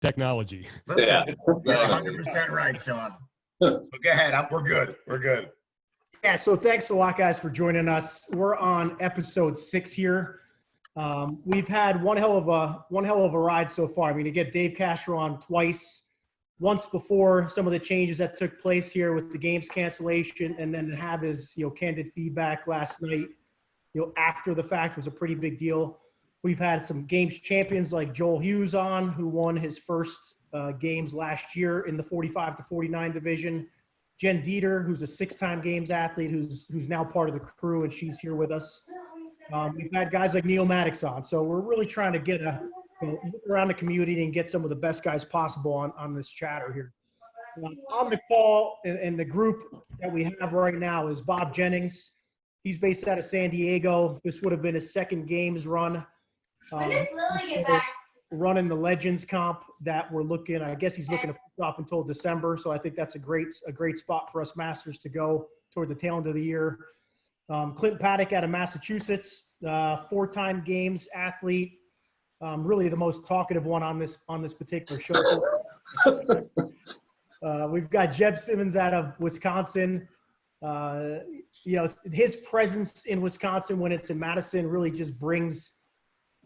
technology. Listen, Yeah. you're 100% right, Sean. So go ahead. We're good. We're good. Yeah, so thanks a lot, guys, for joining us. We're on episode 6 here. We've had one hell of a ride so far. I mean, to get Dave Castro on twice, once before some of the changes that took place here with the games cancellation, and then to have his candid feedback last night, after the fact was a pretty big deal. We've had some games champions like Joel Hughes on, who won his first games last year in the 45 to 49 division. Jen Dieter, who's a 6-time games athlete, who's now part of the crew, and she's here with us. We've had guys like Marques on, so we're really trying to get look around the community and get some of the best guys possible on this chatter here. On the call and the group that we have right now is Bob Jennings. He's based out of San Diego. This would have been his second games run. When does Lily get back? Running the Legends comp that we're looking. I guess he's looking to put off until December, so I think that's a great spot for us Masters to go toward the tail end of the year. Clint Paddock out of Massachusetts, 4-time games athlete, really the most talkative one on this particular show. We've got Jeb Simmons out of Wisconsin. His presence in Wisconsin when it's in Madison really just brings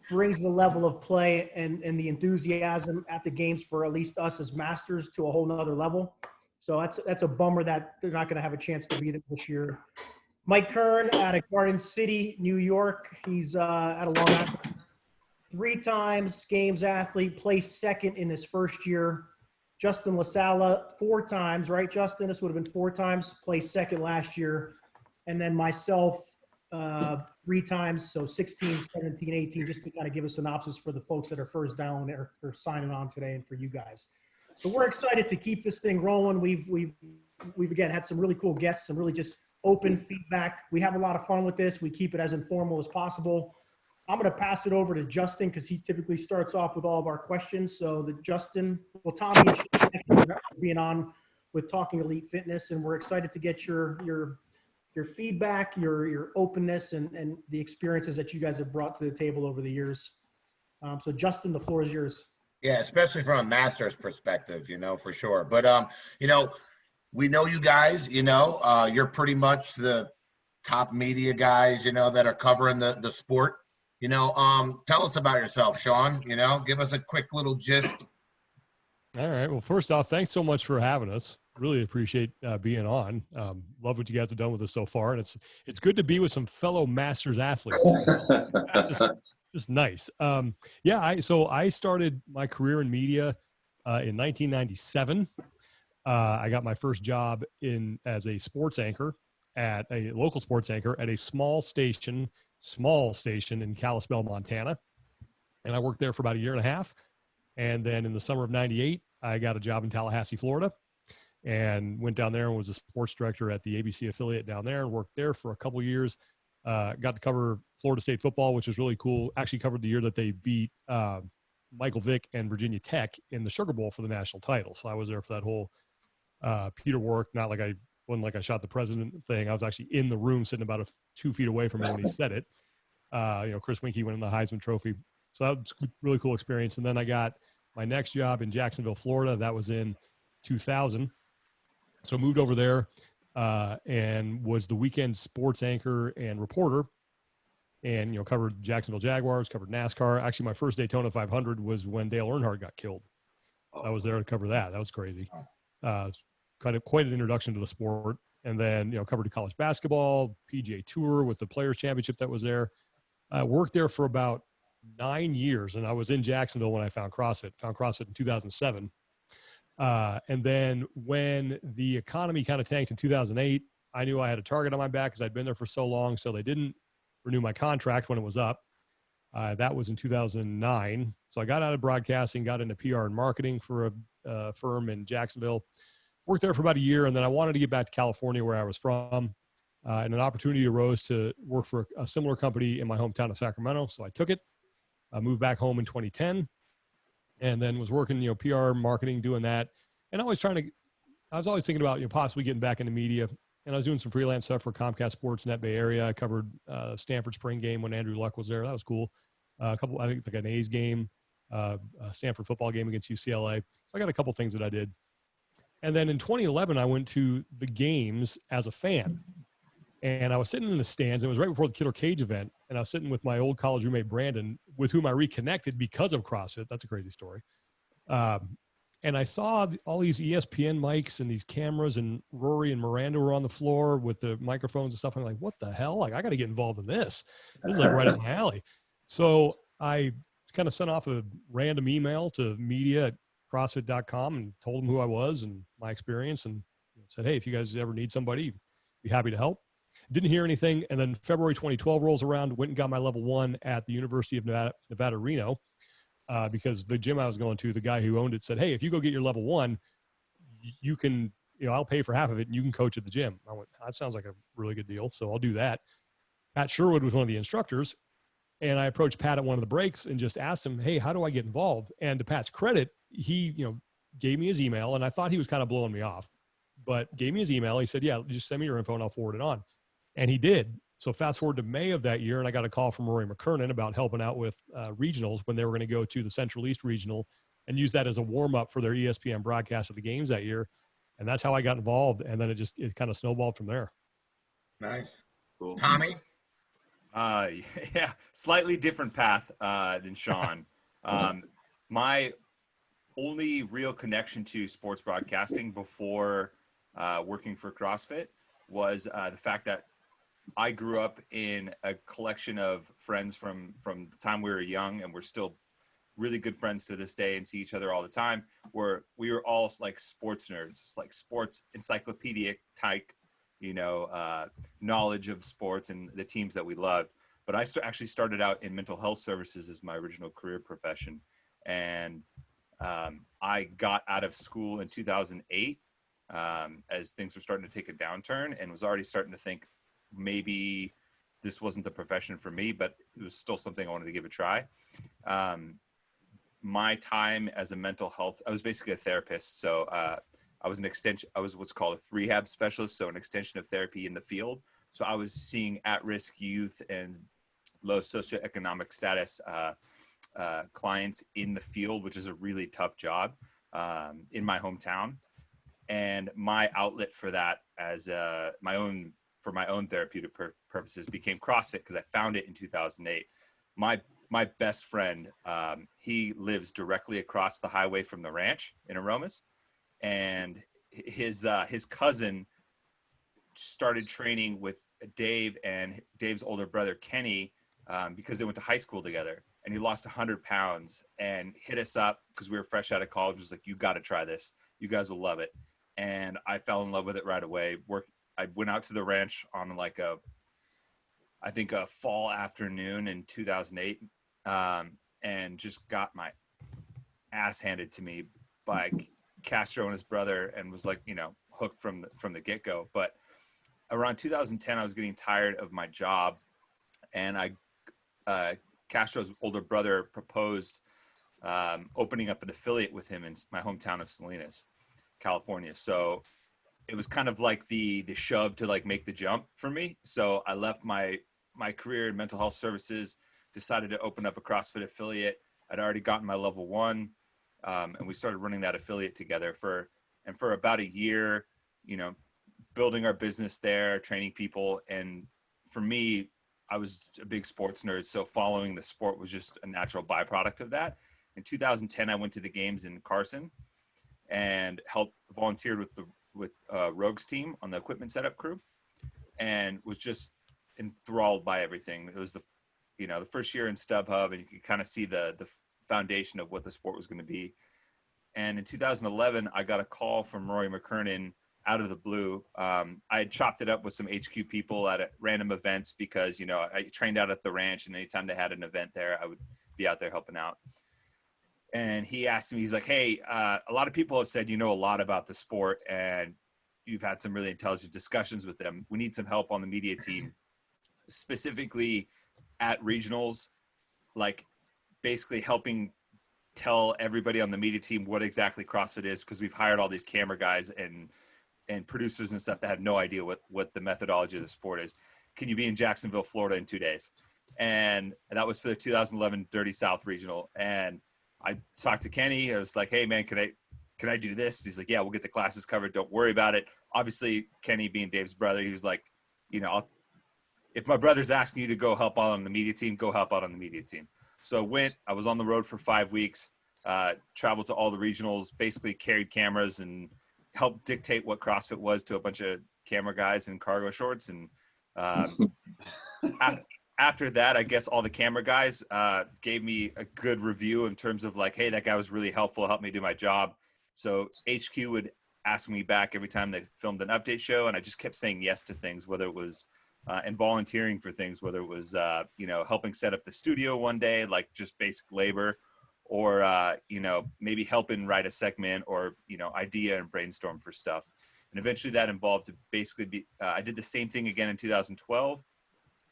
the level of play and the enthusiasm at the games for at least us as Masters to a whole nother level. So that's a bummer that they're not going to have a chance to be there this year. Mike Kern out of Garden City, New York. He's out of Long Island. 3 times games athlete, placed second in his first year. Justin LaSala, 4 times, right, Justin? This would have been 4 times, placed second last year. And then myself, 3 times, so 16, 17, 18, just to kind of give a synopsis for the folks that are first down or signing on today and for you guys. So we're excited to keep this thing rolling. We've again had some really cool guests, some really just open feedback. We have a lot of fun with this. We keep it as informal as possible. I'm going to pass it over to Justin because he typically starts off with all of our questions. So Tommy and Shane for being on with Talking Elite Fitness, and we're excited to get your feedback, your openness, and the experiences that you guys have brought to the table over the years. So Justin, the floor is yours. Yeah, especially from a Masters perspective, for sure. But, we know you guys, you're pretty much the top media guys, that are covering the sport. Tell us about yourself, Sean. Give us a quick little gist. All right. Well, first off, thanks so much for having us. Really appreciate being on. Love what you guys have done with us so far, and it's good to be with some fellow Masters athletes. Just nice. I started my career in media in 1997. I got my first job as a sports anchor at a local sports anchor at a small station in Kalispell, Montana. And I worked there for about 1.5 years. And then in the summer of 98, I got a job in Tallahassee, Florida, and went down there and was a sports director at the ABC affiliate down there and worked there for a couple of years. Got to cover Florida State football, which was really cool. Actually covered the year that they beat Michael Vick and Virginia Tech in the Sugar Bowl for the national title. So I was there for that whole Peter Warwick, wasn't like I shot the president thing. I was actually in the room sitting about 2 feet away from him when he said it. Chris Winkie winning the Heisman Trophy. So that was a really cool experience. And then I got my next job in Jacksonville, Florida. That was in 2000. So moved over there and was the weekend sports anchor and reporter, and covered Jacksonville Jaguars, covered NASCAR. Actually, my first Daytona 500 was when Dale Earnhardt got killed. So I was there to cover that. That was crazy. Kind of quite an introduction to the sport. And then covered college basketball, PGA Tour with the Players Championship that was there. I worked there for about 9 years, and I was in Jacksonville when I found CrossFit. Found CrossFit in 2007. And then when the economy kind of tanked in 2008, I knew I had a target on my back because I'd been there for so long. So they didn't renew my contract when it was up. That was in 2009. So I got out of broadcasting, got into PR and marketing for a firm in Jacksonville. Worked there for about 1 year, and then I wanted to get back to California where I was from. And an opportunity arose to work for a similar company in my hometown of Sacramento. So I took it. I moved back home in 2010. And then was working, PR, marketing, doing that. And I was always thinking about, possibly getting back into media. And I was doing some freelance stuff for Comcast Sports Net Bay Area. I covered Stanford spring game when Andrew Luck was there. That was cool. I think like an A's game. a Stanford football game against UCLA. So I got a couple things that I did. And then in 2011, I went to the games as a fan. And I was sitting in the stands. It was right before the Killer Cage event. And I was sitting with my old college roommate, Brandon, with whom I reconnected because of CrossFit. That's a crazy story. And I saw all these ESPN mics and these cameras, and Rory and Miranda were on the floor with the microphones and stuff. I'm like, what the hell? Like, I got to get involved in this. This is like right up my alley. So I kind of sent off a random email to media@crossfit.com and told them who I was and my experience, and said, hey, if you guys ever need somebody, be happy to help. Didn't hear anything. And then February 2012 rolls around, went and got my level 1 at the University of Nevada, Reno. Because the gym I was going to, the guy who owned it said, hey, if you go get your level 1, you can, I'll pay for half of it and you can coach at the gym. I went, that sounds like a really good deal. So I'll do that. Pat Sherwood was one of the instructors. And I approached Pat at one of the breaks and just asked him, hey, how do I get involved? And to Pat's credit, he, gave me his email, and I thought he was kind of blowing me off, but gave me his email. He said, yeah, just send me your info and I'll forward it on. And he did. So fast forward to May of that year, and I got a call from Rory McKernan about helping out with regionals when they were going to go to the Central East Regional and use that as a warm-up for their ESPN broadcast of the games that year. And that's how I got involved. And then it kind of snowballed from there. Nice. Cool. Tommy? Yeah, slightly different path than Sean. My only real connection to sports broadcasting before working for CrossFit was the fact that I grew up in a collection of friends from the time we were young, and we're still really good friends to this day and see each other all the time, where we were all like sports nerds, like sports encyclopedic type, knowledge of sports and the teams that we loved. But I actually started out in mental health services as my original career profession. And I got out of school in 2008 as things were starting to take a downturn, and was already starting to think, maybe this wasn't the profession for me, but it was still something I wanted to give a try. My time as a mental health, I was basically a therapist. So I was what's called a rehab specialist. So an extension of therapy in the field. So I was seeing at-risk youth and low socioeconomic status clients in the field, which is a really tough job in my hometown. And my outlet for that as for my own therapeutic purposes became CrossFit, because I found it in 2008. My best friend, he lives directly across the highway from the ranch in Aromas, and his cousin started training with Dave and Dave's older brother Kenny because they went to high school together, and he lost 100 pounds and hit us up because we were fresh out of college. Was like, you got to try this. You guys will love it. And I fell in love with it right away. I went out to the ranch on I think a fall afternoon in 2008, and just got my ass handed to me by Castro and his brother, and was like, hooked from the get-go. But around 2010, I was getting tired of my job, and Castro's older brother proposed opening up an affiliate with him in my hometown of Salinas, California. So it was kind of like the shove to like make the jump for me. So I left my career in mental health services, decided to open up a CrossFit affiliate. I'd already gotten my level 1, and we started running that affiliate together for about a year, building our business there, training people. And for me, I was a big sports nerd, so following the sport was just a natural byproduct of that. In 2010, I went to the games in Carson and volunteered with Rogue's team on the equipment setup crew, and was just enthralled by everything. It was the first year in StubHub, and you could kind of see the foundation of what the sport was going to be. And in 2011, I got a call from Rory McKernan out of the blue. I had chopped it up with some HQ people at random events because, I trained out at the ranch, and anytime they had an event there, I would be out there helping out. And he asked me, he's like, hey, a lot of people have said, a lot about the sport, and you've had some really intelligent discussions with them. We need some help on the media team, specifically at regionals, like basically helping tell everybody on the media team what exactly CrossFit is, because we've hired all these camera guys and producers and stuff that have no idea what the methodology of the sport is. Can you be in Jacksonville, Florida in 2 days? And that was for the 2011 Dirty South Regional. And I talked to Kenny. I was like, hey man, can I do this? He's like, yeah, we'll get the classes covered. Don't worry about it. Obviously, Kenny being Dave's brother, he was like, if my brother's asking you to go help out on the media team, go help out on the media team. So I was on the road for 5 weeks, traveled to all the regionals, basically carried cameras and helped dictate what CrossFit was to a bunch of camera guys in cargo shorts. And after that, I guess all the camera guys gave me a good review in terms of like, hey, that guy was really helpful, helped me do my job. So HQ would ask me back every time they filmed an update show, and I just kept saying yes to things, whether it was and volunteering for things, whether it was helping set up the studio one day, like just basic labor, or maybe helping write a segment or idea and brainstorm for stuff. And eventually that involved to basically I did the same thing again in 2012.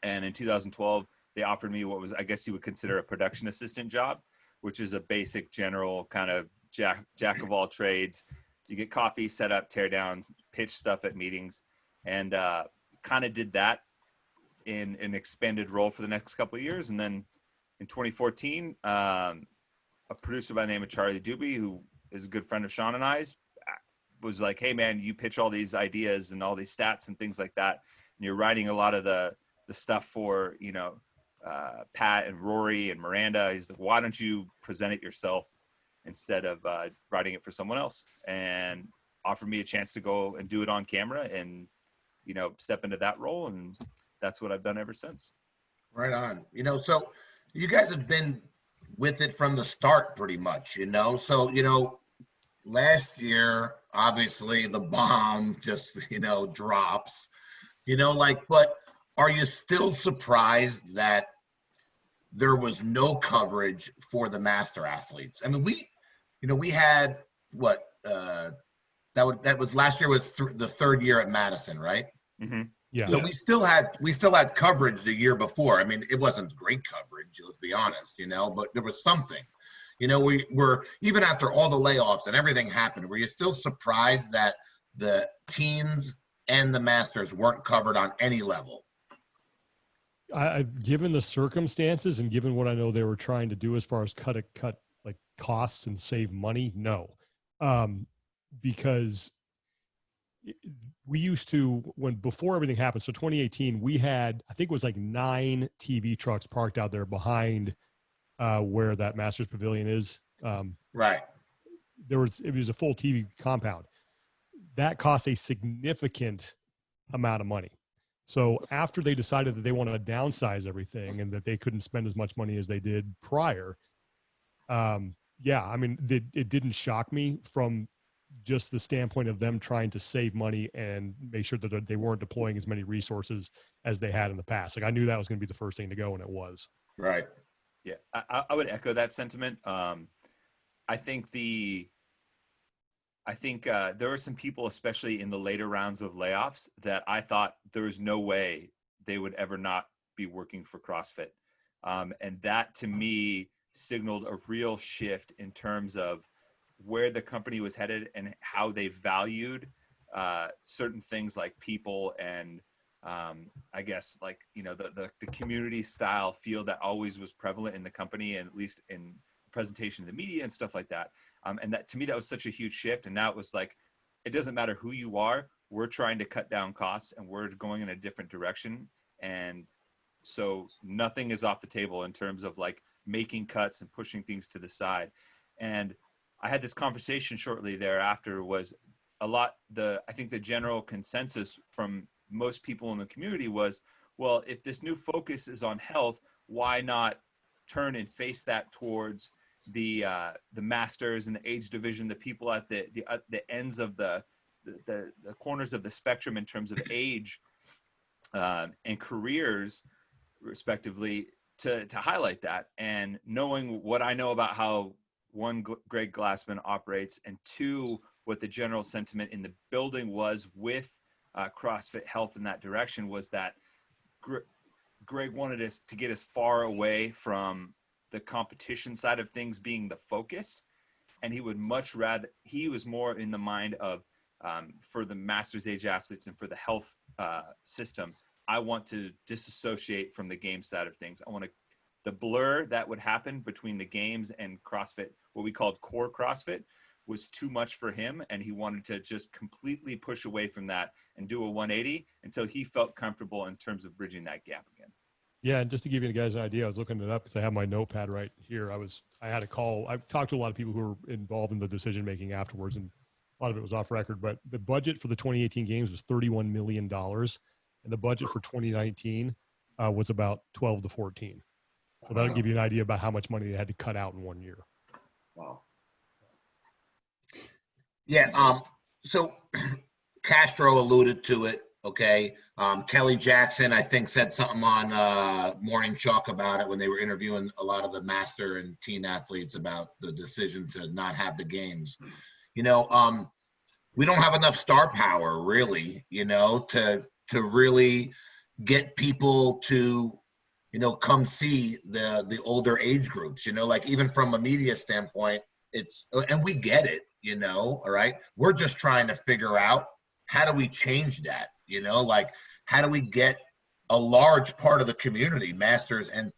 And in 2012, they offered me what was, I guess you would consider a production assistant job, which is a basic general kind of jack of all trades. You get coffee, set up, tear down, pitch stuff at meetings, and kind of did that in an expanded role for the next couple of years. And then in 2014, a producer by the name of Charlie Doobie, who is a good friend of Sean and I's, was like, hey man, you pitch all these ideas and all these stats and things like that, and you're writing a lot of the stuff for Pat and Rory and Miranda. He's like, why don't you present it yourself instead of writing it for someone else? And offered me a chance to go and do it on camera and step into that role, and that's what I've done ever since. Right on. So you guys have been with it from the start pretty much, so last year obviously the bomb just drops, but are you still surprised that there was no coverage for the master athletes? I mean, we had what that was last year was the third year at Madison, right? Mm-hmm. Yeah. So we still had coverage the year before. I mean, it wasn't great coverage, let's be honest, but there was something. We were, even after all the layoffs and everything happened, were you still surprised that the teens and the masters weren't covered on any level? Given the circumstances and given what I know they were trying to do as far as cut like costs and save money, no. Because we used to, before everything happened, so 2018, we had, I think it was like 9 TV trucks parked out there behind where that Masters Pavilion is. Right. It was a full TV compound. That cost a significant amount of money. So after they decided that they wanted to downsize everything and that they couldn't spend as much money as they did prior, I mean, it didn't shock me from just the standpoint of them trying to save money and make sure that they weren't deploying as many resources as they had in the past. Like I knew that was going to be the first thing to go, and it was. Right. Yeah, I would echo that sentiment. I think there were some people, especially in the later rounds of layoffs, that I thought there was no way they would ever not be working for CrossFit. And that to me signaled a real shift in terms of where the company was headed and how they valued certain things like people and I guess like, the community style feel that always was prevalent in the company, and at least in presentation to the media and stuff like that. And that to me, that was such a huge shift. And now it was like, it doesn't matter who you are, we're trying to cut down costs and we're going in a different direction. And so nothing is off the table in terms of like making cuts and pushing things to the side. And I had this conversation shortly thereafter was I think the general consensus from most people in the community was, well, if this new focus is on health, why not turn and face that towards the masters and the age division, the people at the ends of the corners of the spectrum in terms of age and careers respectively, to highlight that. And knowing what I know about how one, Greg Glassman operates, and two, what the general sentiment in the building was with CrossFit Health in that direction, was that Greg wanted us to get as far away from the competition side of things being the focus. And he would much rather, he was more in the mind of, for the master's age athletes and for the health system, I want to disassociate from the game side of things. I want to the blur that would happen between the games and CrossFit, what we called core CrossFit, was too much for him, and he wanted to just completely push away from that and do a 180 until he felt comfortable in terms of bridging that gap again. Yeah, and just to give you guys an idea, I was looking it up because I have my notepad right here. I had a call. I've talked to a lot of people who were involved in the decision making afterwards, and a lot of it was off record. But the budget for the 2018 games was $31 million, and the budget for 2019 was about 12 to 14. So that'll give you an idea about how much money they had to cut out in 1 year. Wow. Yeah. So Castro alluded to it. Okay. Kelly Jackson, I think, said something on Morning Chalk about it when they were interviewing a lot of the master and teen athletes about the decision to not have the games. We don't have enough star power, really, to really get people to, come see the older age groups. Like even from a media standpoint, and we get it, all right. We're just trying to figure out how do we change that. Like how do we get a large part of the community, masters and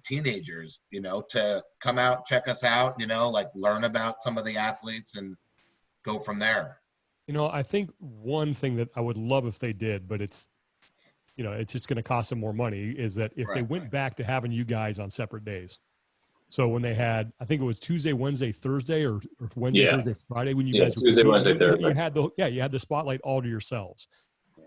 teenagers, to come out, check us out, like learn about some of the athletes and go from there. I think one thing that I would love if they did, but it's just going to cost them more money, is that if they went back to having you guys on separate days. So when they had, I think it was Tuesday, Wednesday, Thursday, or Wednesday, Thursday, Friday, when you guys were Tuesday, Wednesday, Thursday. You had the spotlight all to yourselves.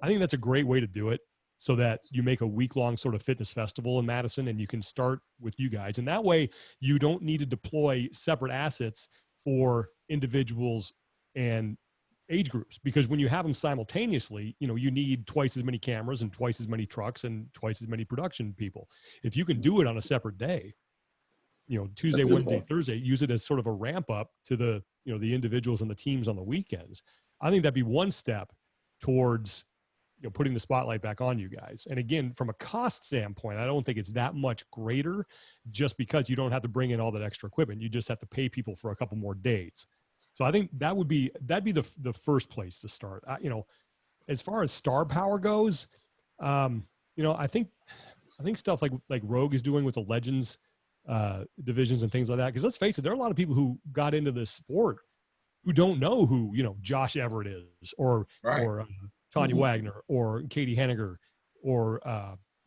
I think that's a great way to do it, so that you make a week-long sort of fitness festival in Madison, and you can start with you guys. And that way you don't need to deploy separate assets for individuals and age groups, because when you have them simultaneously, you need twice as many cameras and twice as many trucks and twice as many production people. If you can do it on a separate day, Tuesday, Wednesday, Thursday, use it as sort of a ramp up to the individuals and the teams on the weekends. I think that'd be one step towards putting the spotlight back on you guys. And again, from a cost standpoint, I don't think it's that much greater, just because you don't have to bring in all that extra equipment. You just have to pay people for a couple more days. So I think that'd be the first place to start. As far as star power goes, I think stuff like Rogue is doing with the Legends divisions and things like that. Because let's face it, there are a lot of people who got into this sport who don't know who Josh Everett is, or Tanya Wagner, or Katie Henniger, or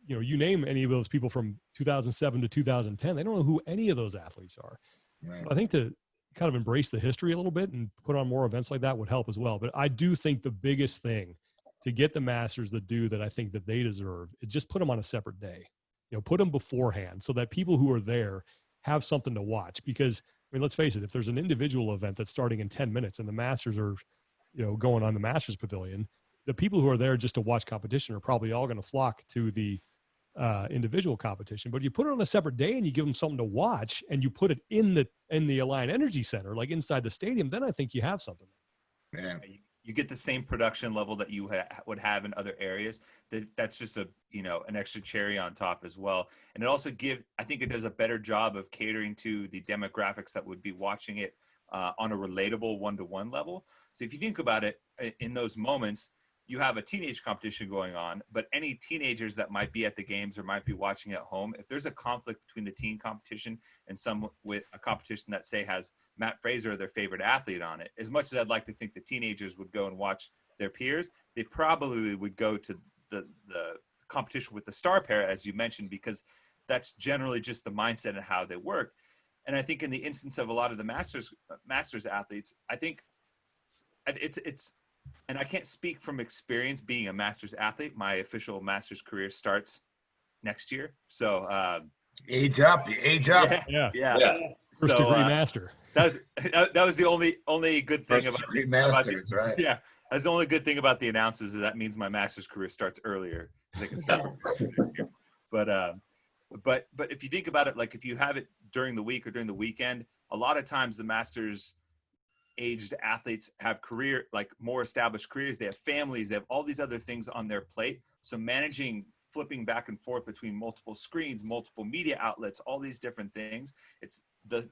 you name any of those people from 2007 to 2010. They don't know who any of those athletes are. Right. I think to kind of embrace the history a little bit and put on more events like that would help as well. But I do think the biggest thing to get the Masters the due that I think that they deserve is just put them on a separate day. Put them beforehand so that people who are there have something to watch. Because let's face it, if there's an individual event that's starting in 10 minutes and the Masters are, going on the Masters Pavilion, the people who are there just to watch competition are probably all going to flock to the individual competition. But if you put it on a separate day and you give them something to watch, and you put it in the Alliant Energy Center, like inside the stadium, then I think you have something. Yeah. You get the same production level that you would have in other areas. That's just an extra cherry on top as well. And it also I think it does a better job of catering to the demographics that would be watching it on a relatable one-to-one level. So if you think about it, in those moments, you have a teenage competition going on, but any teenagers that might be at the games or might be watching at home, if there's a conflict between the teen competition and some with a competition that, say, has Matt Fraser, their favorite athlete, on it, as much as I'd like to think the teenagers would go and watch their peers, they probably would go to the competition with the star pair, as you mentioned, because that's generally just the mindset and how they work. And I think in the instance of a lot of the masters athletes, I think it's and I can't speak from experience being a Masters athlete. My official Masters career starts next year. So age up. Yeah. First degree master. That was the only good thing First degree masters, right? Yeah. That's the only good thing about the announcers, is that means my Masters career starts earlier, because I can start. But if you think about it, like if you have it during the week or during the weekend, a lot of times the Masters aged athletes have more established careers. They have families. They have all these other things on their plate. So managing flipping back and forth between multiple screens, multiple media outlets, all these different things. It's the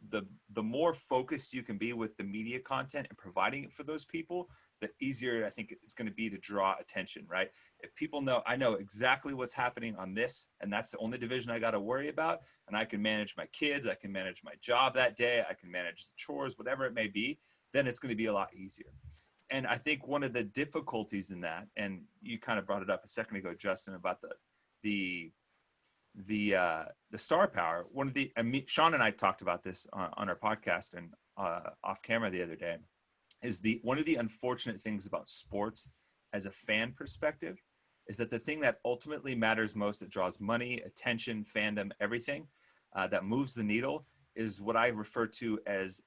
more focused you can be with the media content and providing it for those people, the easier I think it's going to be to draw attention, right? If people know, I know exactly what's happening on this, and that's the only division I got to worry about, and I can manage my kids, I can manage my job that day, I can manage the chores, whatever it may be, then it's going to be a lot easier. And I think one of the difficulties in that, and you kind of brought it up a second ago, Justin, about the star power. Sean and I talked about this on our podcast and off camera the other day, is one of the unfortunate things about sports as a fan perspective is that the thing that ultimately matters most, that draws money, attention, fandom, everything that moves the needle, is what I refer to as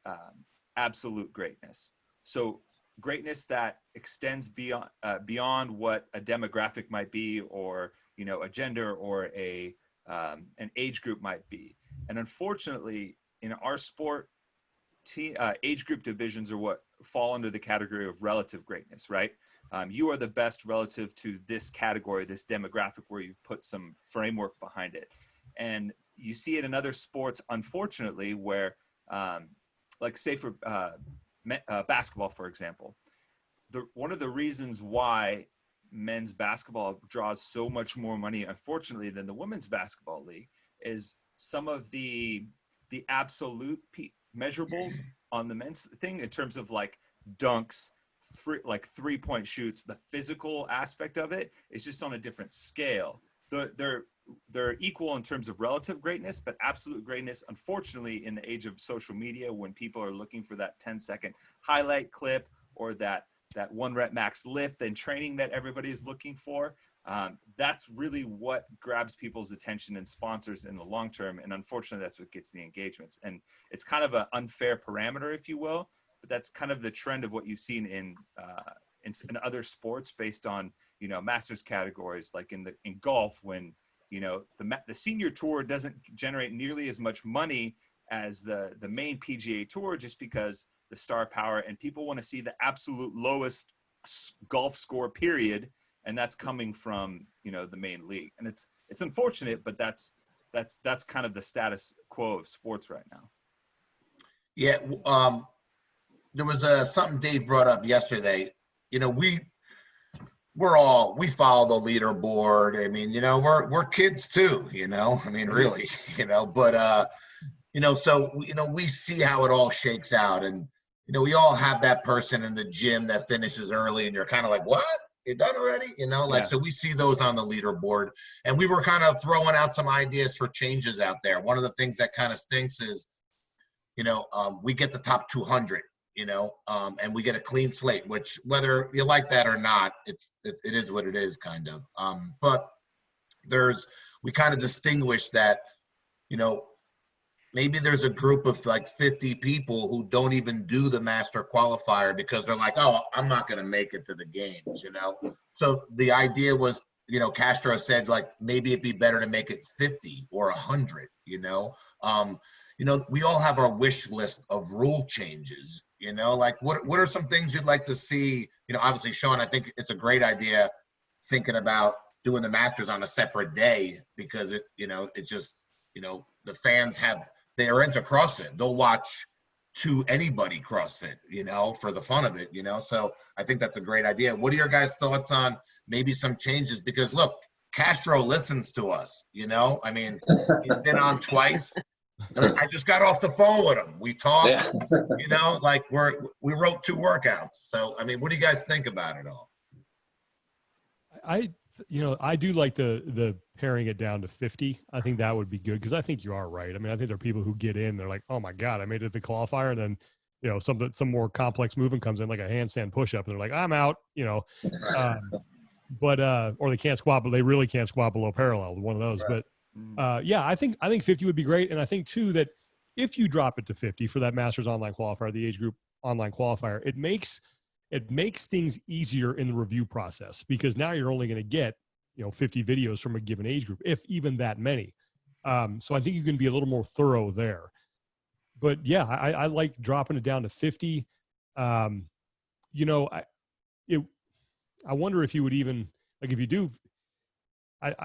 absolute greatness. So greatness that extends beyond what a demographic might be, or a gender, or an age group might be. And unfortunately, in our sport, age group divisions are what fall under the category of relative greatness, right? You are the best relative to this category, this demographic, where you've put some framework behind it. And you see it in other sports, unfortunately, where, like say for basketball, for example, one of the reasons why men's basketball draws so much more money, unfortunately, than the women's basketball league is some of the absolute measurables on the men's thing in terms of like dunks, three-point shoots. The physical aspect of it is just on a different scale. They're equal in terms of relative greatness, but absolute greatness, unfortunately, in the age of social media, when people are looking for that 10-second highlight clip, or that 1 rep max lift and training that everybody is looking for, that's really what grabs people's attention and sponsors in the long term. And unfortunately, that's what gets the engagements. And it's kind of an unfair parameter, if you will, but that's kind of the trend of what you've seen in other sports based on, masters categories, like in golf, when, the senior tour doesn't generate nearly as much money as the main PGA tour, just because the star power, and people want to see the absolute lowest golf score period. And that's coming from, the main league. And it's unfortunate, but that's kind of the status quo of sports right now. Yeah. There was something Dave brought up yesterday. We follow the leaderboard. I mean, we're kids too, I mean, really, but, so, we see how it all shakes out. And, we all have that person in the gym that finishes early, and you're kind of like, what? You're done already? Yeah. So we see those on the leaderboard, and we were kind of throwing out some ideas for changes out there. One of the things that kind of stinks is, we get the top 200, and we get a clean slate, which, whether you like that or not, it is what it is, kind of. But we kind of distinguish that, maybe there's a group of like 50 people who don't even do the master qualifier because they're like, oh, I'm not going to make it to the games, So the idea was, Castro said, like, maybe it'd be better to make it 50 or 100, we all have our wish list of rule changes, like what are some things you'd like to see? Obviously, Sean, I think it's a great idea thinking about doing the Masters on a separate day, because it's just, the fans they're into CrossFit. They'll watch anybody CrossFit, for the fun of it, So I think that's a great idea. What are your guys' thoughts on maybe some changes? Because look, Castro listens to us, I mean, he's been on twice. I just got off the phone with him. We talked, like we wrote 2 workouts. So, I mean, what do you guys think about it all? I do like the paring it down to 50. I think that would be good, because I think you are right. I mean, I think there are people who get in, they're like, oh my God, I made it to the qualifier. And then, some more complex movement comes in, like a handstand push-up, and they're like, I'm out, or they can't squat, but they really can't squat below parallel, one of those. Right. But yeah, I think 50 would be great. And I think too, that if you drop it to 50 for that Masters online qualifier, the age group online qualifier, it makes things easier in the review process, because now you're only going to get, 50 videos from a given age group, if even that many. So I think you can be a little more thorough there. But yeah, I like dropping it down to 50. I wonder if you would even, like, if you do,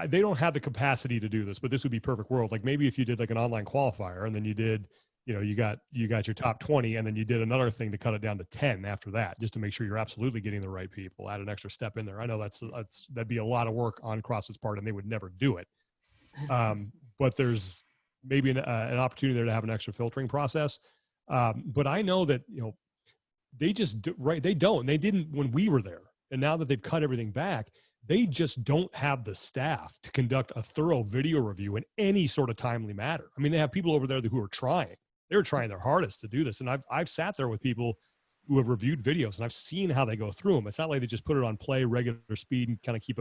they don't have the capacity to do this, but this would be perfect world. Like maybe if you did like an online qualifier and then you did, you got your top 20 and then you did another thing to cut it down to 10 after that, just to make sure you're absolutely getting the right people, add an extra step in there. I know that'd be a lot of work on CrossFit's part and they would never do it. But there's maybe an opportunity there to have an extra filtering process. But I know that, they just they didn't when we were there. And now that they've cut everything back, they just don't have the staff to conduct a thorough video review in any sort of timely manner. I mean, they have people over there who are trying. They're trying their hardest to do this. And I've sat there with people who have reviewed videos and I've seen how they go through them. It's not like they just put it on play, regular speed, and kind of keep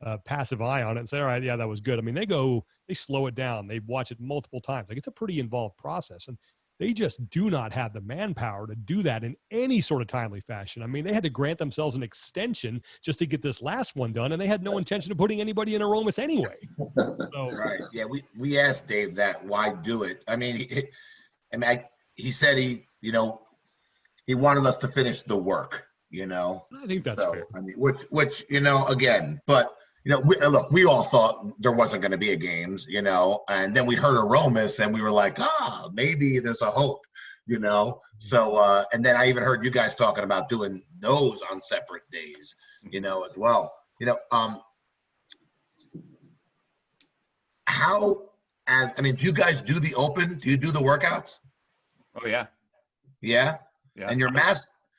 a passive eye on it and say, all right, yeah, that was good. I mean, they slow it down. They watch it multiple times. Like it's a pretty involved process. And they just do not have the manpower to do that in any sort of timely fashion. I mean, they had to grant themselves an extension just to get this last one done, and they had no intention of putting anybody in Aromas anyway. So, right. Yeah, we asked Dave that, why do it? I mean, he said he wanted us to finish the work, I think that's fair. I mean, which again, but we all thought there wasn't going to be a games, and then we heard Aromas and we were like, maybe there's a hope, So, and then I even heard you guys talking about doing those on separate days, as well. Do you guys do the open? Do you do the workouts? Oh yeah. Yeah. Yeah. And you're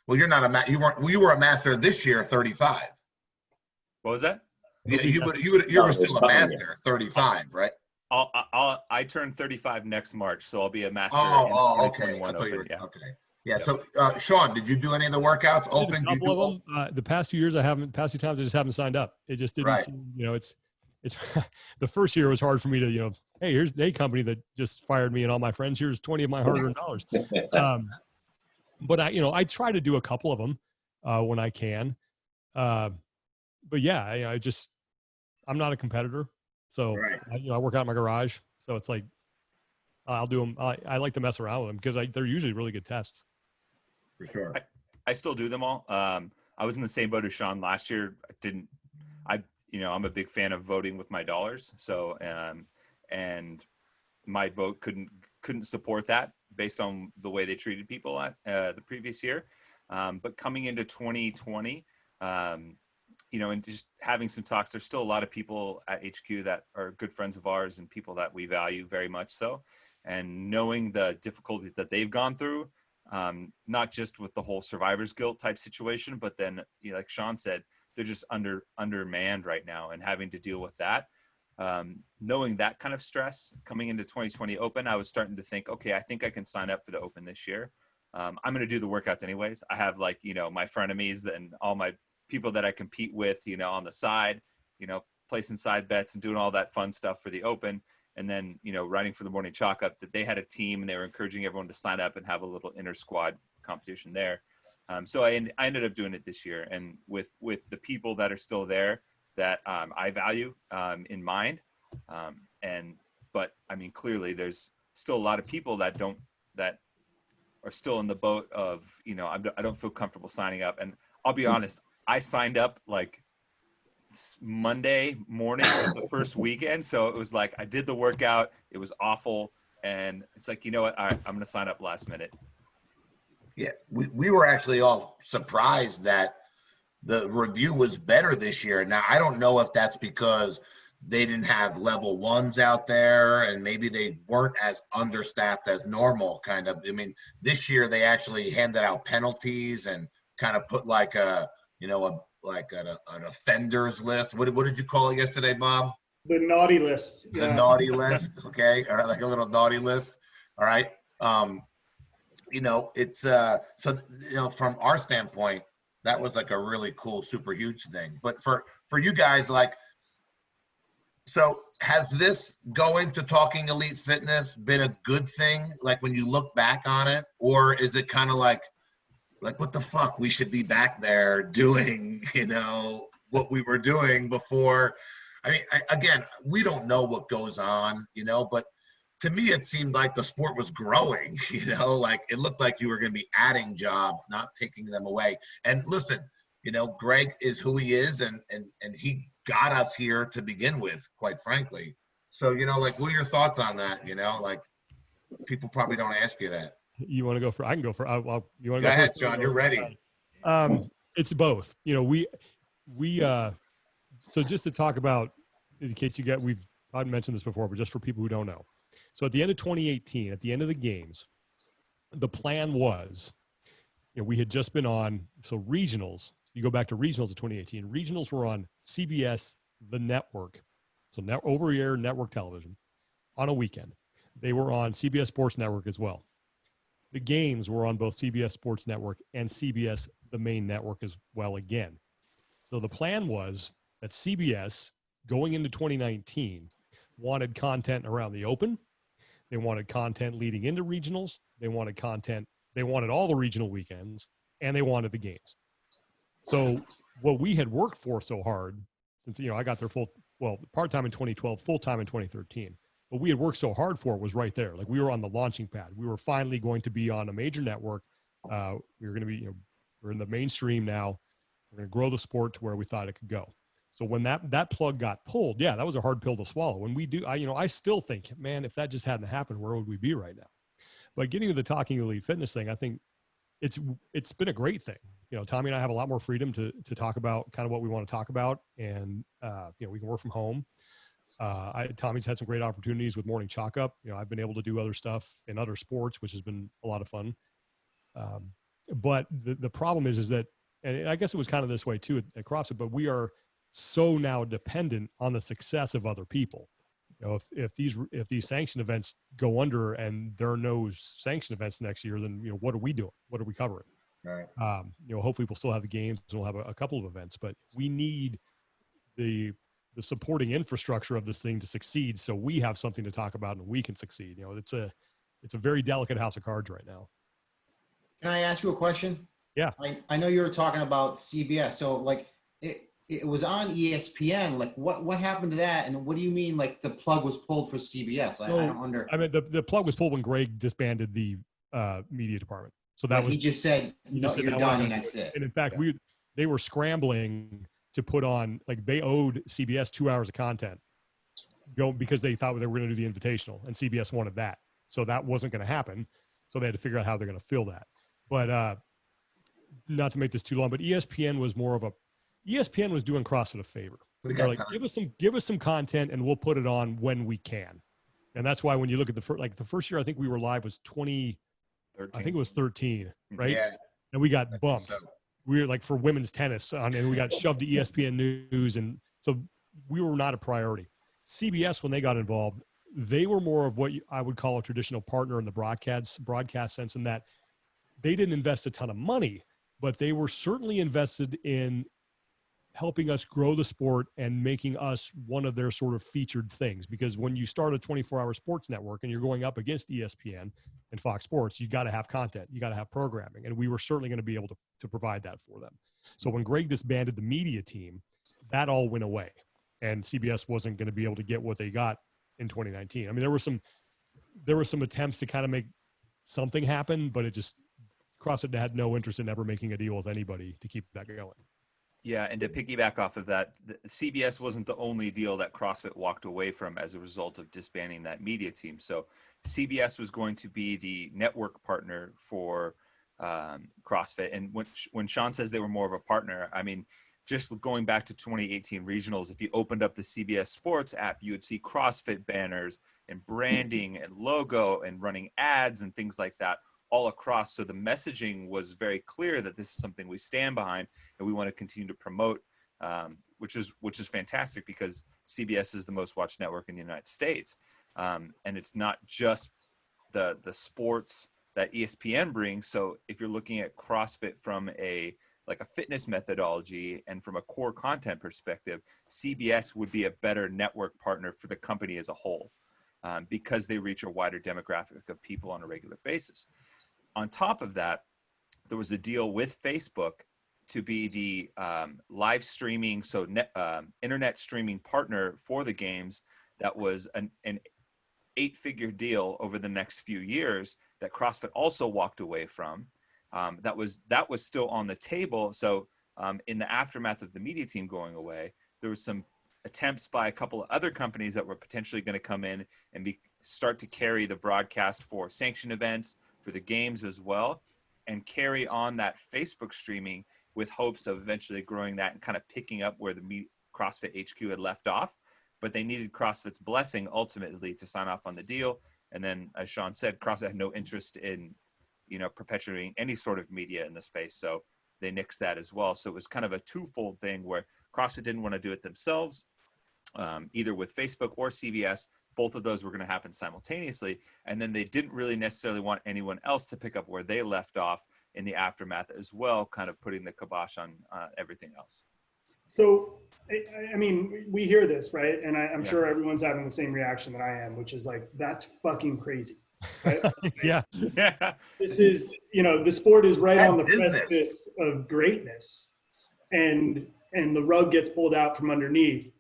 you're not you were a master this year, 35. What was that? Yeah, you were still a master, 35, right? I turn 35 next March, so I'll be a master. Okay. Okay. Yeah. So, Sean, did you do any of the workouts? Open? A couple of them. The past 2 years, past 2 times, I just haven't signed up. It just didn't seem, it's the first year it was hard for me to, hey, here's a company that just fired me and all my friends. Here's 20 of my hard-earned dollars. But I try to do a couple of them when I can. But yeah, I'm not a competitor. So, I work out in my garage. So it's like, I'll do them. I like to mess around with them because they're usually really good tests. For sure. I still do them all. I was in the same boat as Sean last year. I'm a big fan of voting with my dollars. So, and my vote couldn't support that based on the way they treated people at the previous year. But coming into 2020, and just having some talks, there's still a lot of people at HQ that are good friends of ours and people that we value very much so. And knowing the difficulty that they've gone through, not just with the whole survivor's guilt type situation, but then, like Sean said, they're just undermanned right now and having to deal with that. Knowing that kind of stress coming into 2020 Open, I was starting to think, okay, I think I can sign up for the Open this year. I'm going to do the workouts anyways. I have my frenemies and all my people that I compete with, on the side, placing side bets and doing all that fun stuff for the Open. And then, writing for the Morning Chalk Up, that they had a team and they were encouraging everyone to sign up and have a little inter squad competition there. So I ended up doing it this year, and with the people that are still there that I value in mind. But I mean, clearly there's still a lot of people that are still in the boat of, I don't feel comfortable signing up. And I'll be honest, I signed up like Monday morning of the first weekend. So it was like, I did the workout. It was awful. And it's like, you know what? All right, I'm going to sign up last minute. Yeah. We were actually all surprised that the review was better this year. Now, I don't know if that's because they didn't have level ones out there and maybe they weren't as understaffed as normal kind of. I mean, this year they actually handed out penalties and kind of put like an offenders list. What did you call it yesterday, Bob? The naughty list. The naughty list. Okay. All right. Like a little naughty list. All right. It's from our standpoint, that was like a really cool, super huge thing. But for you guys, so has this going to Talking Elite Fitness been a good thing? Like when you look back on it, or is it kind of like what the fuck? We should be back there doing, what we were doing before. I mean, again, we don't know what goes on, but to me, it seemed like the sport was growing, like it looked like you were going to be adding jobs, not taking them away. And listen, Greg is who he is, and he got us here to begin with, quite frankly. So, like, what are your thoughts on that? Like, people probably don't ask you that. You want to go for? I can go for. You want to Go go ahead, first? Sean. You're ready. It's both. So just to talk about, in case I've mentioned this before, but just for people who don't know. So at the end of 2018, at the end of the games, the plan was, we had just been on, so regionals, you go back to regionals of 2018, regionals were on CBS, the network. So over-air network television on a weekend. They were on CBS Sports Network as well. The games were on both CBS Sports Network and CBS, the main network as well again. So the plan was that CBS, going into 2019, wanted content around the Open. They wanted content leading into regionals. They wanted all the regional weekends, and they wanted the games. So what we had worked for so hard, since, I got there part-time in 2012, full-time in 2013. What we had worked so hard for was right there. Like, we were on the launching pad. We were finally going to be on a major network. We were going to be, we're in the mainstream now. We're going to grow the sport to where we thought it could go. So when that plug got pulled, yeah, that was a hard pill to swallow. When we do, I still think, man, if that just hadn't happened, where would we be right now? But getting to the Talking Elite Fitness thing, I think it's been a great thing. Tommy and I have a lot more freedom to talk about kind of what we want to talk about, and we can work from home. Tommy's had some great opportunities with Morning Chalk Up. I've been able to do other stuff in other sports, which has been a lot of fun. But the problem is that, and I guess it was kind of this way too at CrossFit, but we are so now dependent on the success of other people. If these sanction events go under and there are no sanction events next year, then what are we doing? What are we covering? Right. Hopefully we'll still have the games and we'll have a couple of events, but we need the supporting infrastructure of this thing to succeed, so we have something to talk about and we can succeed. It's a very delicate house of cards right now. Can I ask you a question? Yeah. I know you were talking about CBS. So like it was on ESPN. Like what happened to that? And what do you mean like the plug was pulled for CBS? So, I don't under. I mean, the plug was pulled when Greg disbanded the media department. So that was, he just said, no, you're done and that's it. And in fact, they were scrambling to put on, like, they owed CBS 2 hours of content because they thought they were going to do the Invitational, and CBS wanted that. So that wasn't going to happen. So they had to figure out how they're going to fill that. But not to make this too long, but ESPN was doing CrossFit a favor. They're like, give us some content and we'll put it on when we can. And that's why when you look at the first year, I think we were live was 2013. I think it was 13, right? Yeah. And we got bumped. So. We were like for women's tennis and we got shoved to ESPN News. And so we were not a priority. CBS, when they got involved, they were more of what I would call a traditional partner in the broadcast sense, in that they didn't invest a ton of money, but they were certainly invested in helping us grow the sport and making us one of their sort of featured things. Because when you start a 24-hour sports network and you're going up against ESPN and Fox Sports, you got to have content, you got to have programming. And we were certainly going to be able to provide that for them. So when Greg disbanded the media team, that all went away. And CBS wasn't going to be able to get what they got in 2019. I mean, there were some attempts to kind of make something happen, but CrossFit had no interest in ever making a deal with anybody to keep that going. Yeah, and to piggyback off of that, CBS wasn't the only deal that CrossFit walked away from as a result of disbanding that media team. So CBS was going to be the network partner for CrossFit. And when Sean says they were more of a partner, I mean, just going back to 2018 regionals, if you opened up the CBS Sports app, you would see CrossFit banners and branding and logo and running ads and things like that all across. So the messaging was very clear that this is something we stand behind and we want to continue to promote, which is fantastic because CBS is the most watched network in the United States. And it's not just the sports that ESPN brings. So if you're looking at CrossFit from a fitness methodology and from a core content perspective, CBS would be a better network partner for the company as a whole because they reach a wider demographic of people on a regular basis. On top of that, there was a deal with Facebook to be the live streaming, internet streaming partner for the games. That was an 8-figure deal over the next few years that CrossFit also walked away from. That was still on the table. So in the aftermath of the media team going away, there was some attempts by a couple of other companies that were potentially going to come in and start to carry the broadcast for sanctioned events, for the games as well, and carry on that Facebook streaming with hopes of eventually growing that and kind of picking up where the CrossFit HQ had left off. But they needed CrossFit's blessing ultimately to sign off on the deal. And then, as Sean said, CrossFit had no interest in, perpetuating any sort of media in the space. So they nixed that as well. So it was kind of a twofold thing where CrossFit didn't want to do it themselves, either with Facebook or CBS. Both of those were going to happen simultaneously. And then they didn't really necessarily want anyone else to pick up where they left off in the aftermath as well, kind of putting the kibosh on everything else. So, I mean, we hear this, right? And I'm sure everyone's having the same reaction that I am, which is like, that's fucking crazy. Right? Yeah. This is, the sport is right on the precipice of greatness, and the rug gets pulled out from underneath.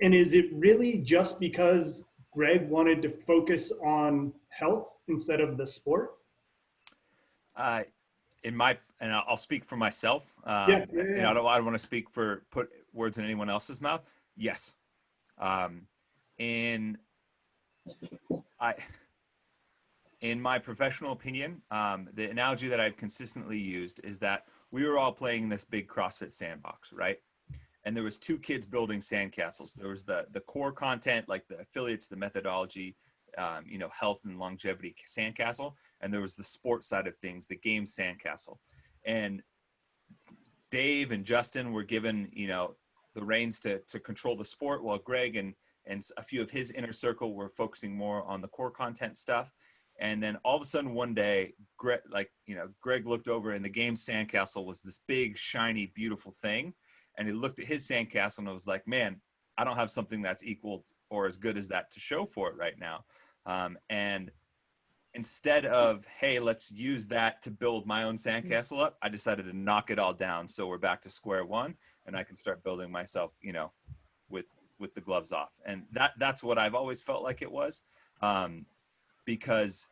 And is it really just because Greg wanted to focus on health instead of the sport? And I'll speak for myself. Yeah. I don't want to put words in anyone else's mouth. Yes. In my professional opinion, the analogy that I've consistently used is that we were all playing this big CrossFit sandbox, right? And there was two kids building sandcastles. There was the core content, like the affiliates, the methodology, health and longevity sandcastle. And there was the sports side of things, the game sandcastle. And Dave and Justin were given, the reins to control the sport, while Greg and a few of his inner circle were focusing more on the core content stuff. And then all of a sudden one day, Greg looked over and the game sandcastle was this big, shiny, beautiful thing. And he looked at his sandcastle and was like, man, I don't have something that's equal or as good as that to show for it right now. And instead of, hey, let's use that to build my own sandcastle up, I decided to knock it all down. So we're back to square one and I can start building myself, with the gloves off. And that's what I've always felt like it was. Because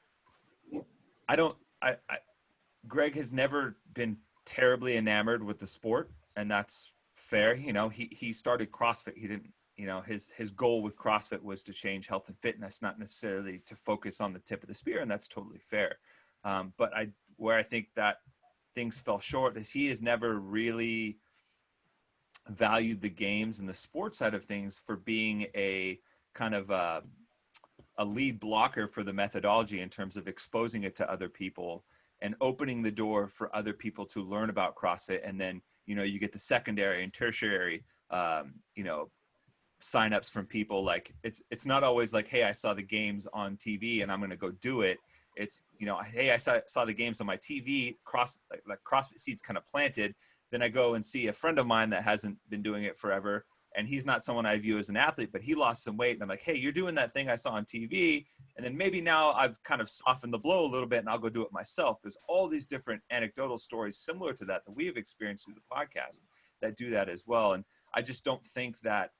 Greg has never been terribly enamored with the sport, and that's fair. He started CrossFit. He didn't, his goal with CrossFit was to change health and fitness, not necessarily to focus on the tip of the spear. And that's totally fair. But where I think that things fell short is he has never really valued the games and the sports side of things for being a kind of a lead blocker for the methodology in terms of exposing it to other people and opening the door for other people to learn about CrossFit. And then, you get the secondary and tertiary, signups from people. Like it's not always like, hey, I saw the games on TV and I'm going to go do it. It's, hey, I saw the games on my TV, like CrossFit seeds kind of planted. Then I go and see a friend of mine that hasn't been doing it forever. And he's not someone I view as an athlete, but he lost some weight. And I'm like, hey, you're doing that thing I saw on TV. And then maybe now I've kind of softened the blow a little bit and I'll go do it myself. There's all these different anecdotal stories similar to that we have experienced through the podcast that do that as well. And I just don't think that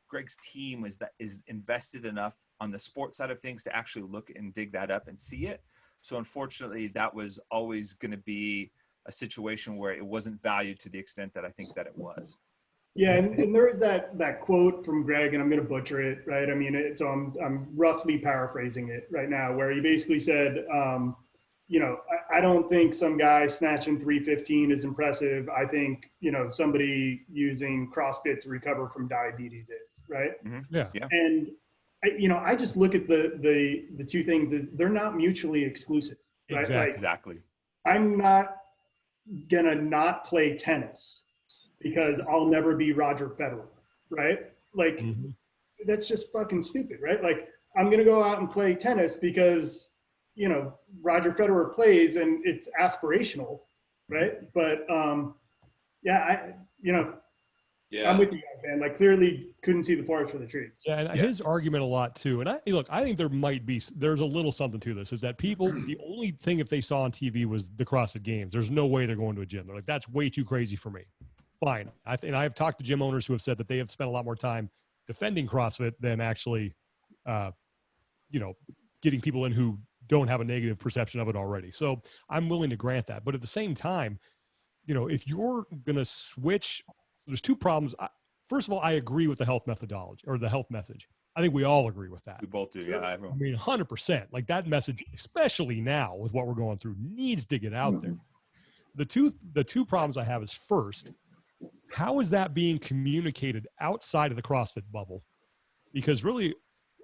Greg's team is invested enough on the sports side of things to actually look and dig that up and see it. So unfortunately, that was always going to be a situation where it wasn't valued to the extent that I think that it was. Yeah, and there is that quote from Greg, and I'm going to butcher it, right? I mean, I'm roughly paraphrasing it right now, where he basically said, I don't think some guy snatching 315 is impressive. I think, somebody using CrossFit to recover from diabetes is, right? Mm-hmm. Yeah. And I just look at the two things as they're not mutually exclusive, right? Exactly. I'm not gonna not play tennis because I'll never be Roger Federer, right? Like, that's just fucking stupid, right? Like, I'm going to go out and play tennis because, Roger Federer plays and it's aspirational, right? But, I'm with you guys, man. Like, clearly couldn't see the forest for the trees. Yeah, and his argument a lot too. And I think there's a little something to this, is that people, the only thing if they saw on TV was the CrossFit Games. There's no way they're going to a gym. They're like, that's way too crazy for me. Fine. I've talked to gym owners who have said that they have spent a lot more time defending CrossFit than actually, getting people in who don't have a negative perception of it already. So I'm willing to grant that. But at the same time, if you're going to switch, so there's two problems. first of all, I agree with the health methodology or the health message. I think we all agree with that. We both do. Yeah. I Everyone. mean, 100%. Like that message, especially now with what we're going through, needs to get out there. The two problems I have is, first, how is that being communicated outside of the CrossFit bubble? Because really,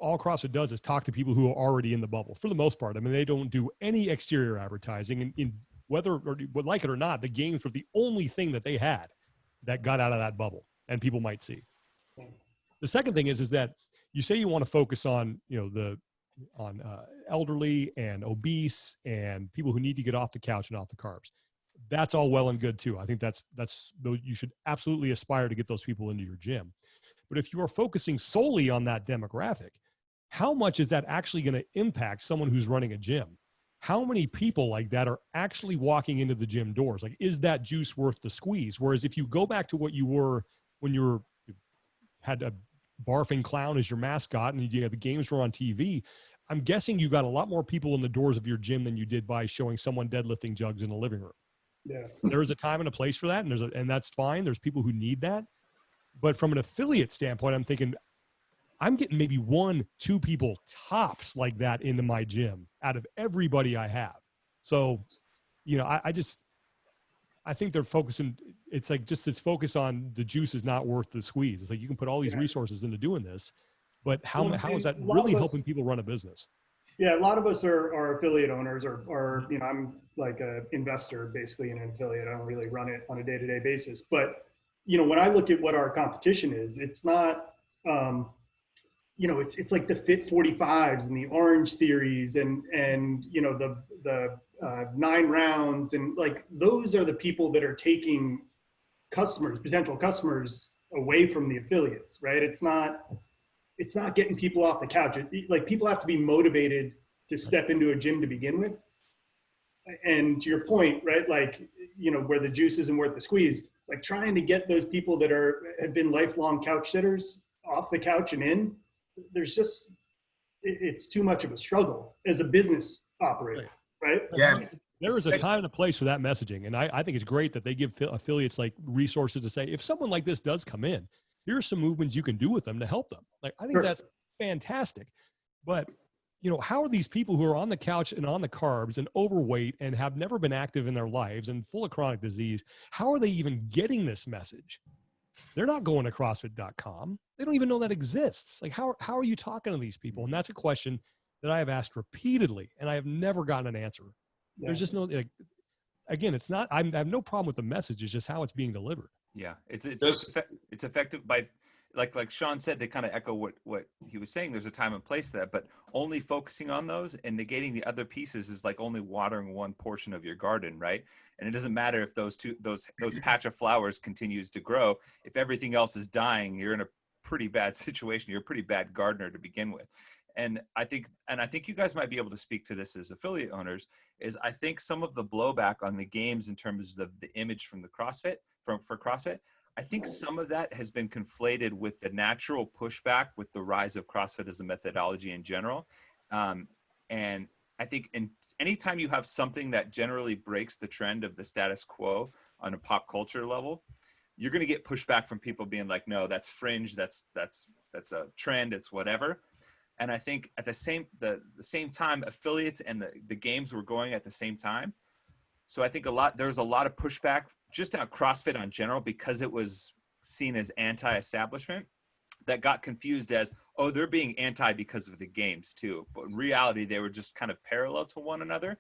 all CrossFit does is talk to people who are already in the bubble for the most part. I mean, they don't do any exterior advertising, and in whether or would like it or not, the games were the only thing that they had that got out of that bubble and people might see. The second thing is that you say you want to focus on, elderly and obese and people who need to get off the couch and off the carbs. That's all well and good too. I think that's you should absolutely aspire to get those people into your gym. But if you are focusing solely on that demographic, how much is that actually going to impact someone who's running a gym? How many people like that are actually walking into the gym doors? Like, is that juice worth the squeeze? Whereas if you go back to what you were when you had a barfing clown as your mascot and you had the games were on TV, I'm guessing you got a lot more people in the doors of your gym than you did by showing someone deadlifting jugs in the living room. Yeah. There is a time and a place for that, and that's fine. There's people who need that. But from an affiliate standpoint, I'm thinking I'm getting maybe 1-2 people tops like that into my gym out of everybody I have. So, I think they're focusing. It's like it's focus on the juice is not worth the squeeze. It's like you can put all these resources into doing this, but how is that really helping people run a business? Yeah, a lot of us are affiliate owners, or I'm like an investor basically in an affiliate. I don't really run it on a day-to-day basis, but when I look at what our competition is, it's not, it's like the Fit 45s and the Orange Theories and the 9 rounds, and like those are the people that are taking potential customers away from the affiliates, right? It's not getting people off the couch. Like people have to be motivated to step into a gym to begin with. And to your point, right? Like, where the juice isn't worth the squeeze, like trying to get those people that have been lifelong couch sitters off the couch and in, it's too much of a struggle as a business operator, right? Yeah. There is a time and a place for that messaging. And I think it's great that they give affiliates like resources to say, if someone like this does come in, here are some movements you can do with them to help them. Like, I think that's fantastic. But, how are these people who are on the couch and on the carbs and overweight and have never been active in their lives and full of chronic disease, how are they even getting this message? They're not going to CrossFit.com. They don't even know that exists. Like, how are you talking to these people? And that's a question that I have asked repeatedly, and I have never gotten an answer. Yeah. There's just no, again, it's not, I have no problem with the message. It's just how it's being delivered. Yeah. It's effective by, like Sean said, to kind of echo what he was saying. There's a time and place there, but only focusing on those and negating the other pieces is like only watering one portion of your garden, right? And it doesn't matter if those patch of flowers continues to grow. If everything else is dying, you're in a pretty bad situation. You're a pretty bad gardener to begin with. And I think you guys might be able to speak to this as affiliate owners, is I think some of the blowback on the games in terms of the image from the CrossFit, for CrossFit, I think some of that has been conflated with the natural pushback with the rise of CrossFit as a methodology in general. And I think anytime you have something that generally breaks the trend of the status quo on a pop culture level, you're going to get pushback from people being like, no, that's fringe. That's a trend. It's whatever. And I think at the same time, affiliates and the games were going at the same time. So I think there was a lot of pushback just on CrossFit in general because it was seen as anti-establishment, that got confused as, oh, they're being anti because of the games too. But in reality, they were just kind of parallel to one another.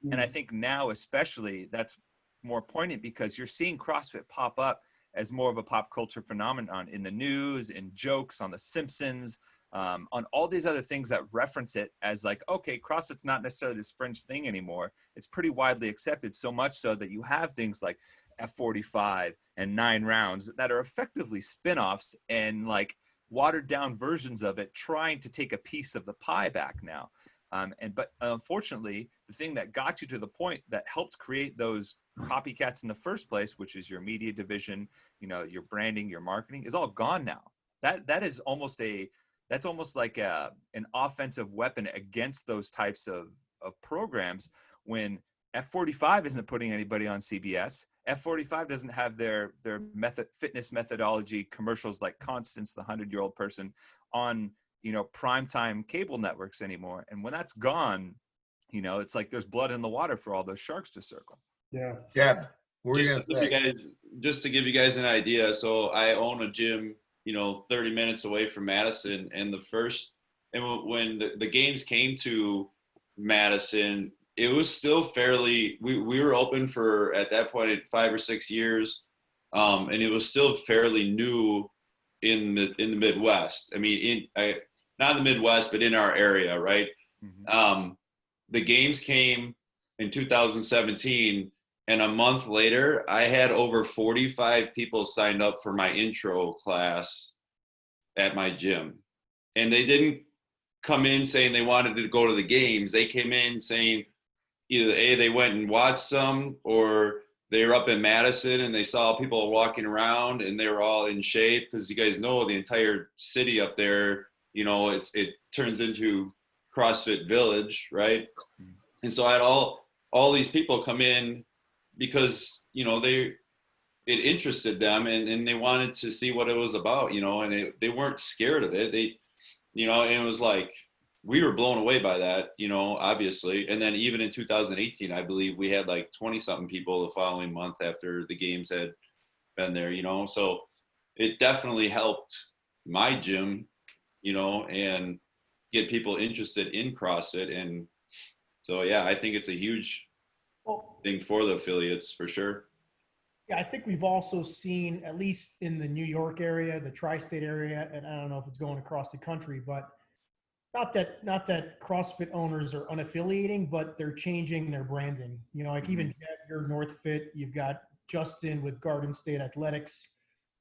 Mm-hmm. And I think now especially that's more poignant because you're seeing CrossFit pop up as more of a pop culture phenomenon in the news, in jokes on The Simpsons, on all these other things that reference it as like, okay, CrossFit's not necessarily this fringe thing anymore. It's pretty widely accepted, so much so that you have things like F45 and 9 rounds that are effectively spin-offs and like watered down versions of it, trying to take a piece of the pie back now. But unfortunately, the thing that got you to the point that helped create those copycats in the first place, which is your media division, your branding, your marketing, is all gone now. That's almost like an offensive weapon against those types of programs when F45 isn't putting anybody on CBS F45 doesn't have their fitness methodology commercials like Constance, the 100-year-old person, on, primetime cable networks anymore. And when that's gone, it's like there's blood in the water for all those sharks to circle. Yeah. Deb, what were you gonna Just to give say? you guys, just to give you guys an idea, so I own a gym, 30 minutes away from Madison, and when the games came to Madison, it was still fairly, we were open for, at that point, 5 or 6 years, and it was still fairly new in the Midwest. I mean, not in the Midwest, but in our area, right? Mm-hmm. The games came in 2017, and a month later, I had over 45 people signed up for my intro class at my gym. And they didn't come in saying they wanted to go to the games. They came in saying either they went and watched some, or they were up in Madison and they saw people walking around and they were all in shape, because you guys know the entire city up there, it turns into CrossFit Village, right? And so I had all these people come in because it interested them, and they wanted to see what it was about, and they weren't scared of it. And it was like, we were blown away by that, obviously. And then even in 2018, I believe we had like 20 something people the following month after the games had been there, so it definitely helped my gym, and get people interested in CrossFit. And so, yeah, I think it's a huge thing for the affiliates for sure. Yeah, I think we've also seen, at least in the New York area, the tri-state area, and I don't know if it's going across the country, but not that CrossFit owners are unaffiliating, but they're changing their branding. Like even Jeff, you're NorthFit, you've got Justin with Garden State Athletics,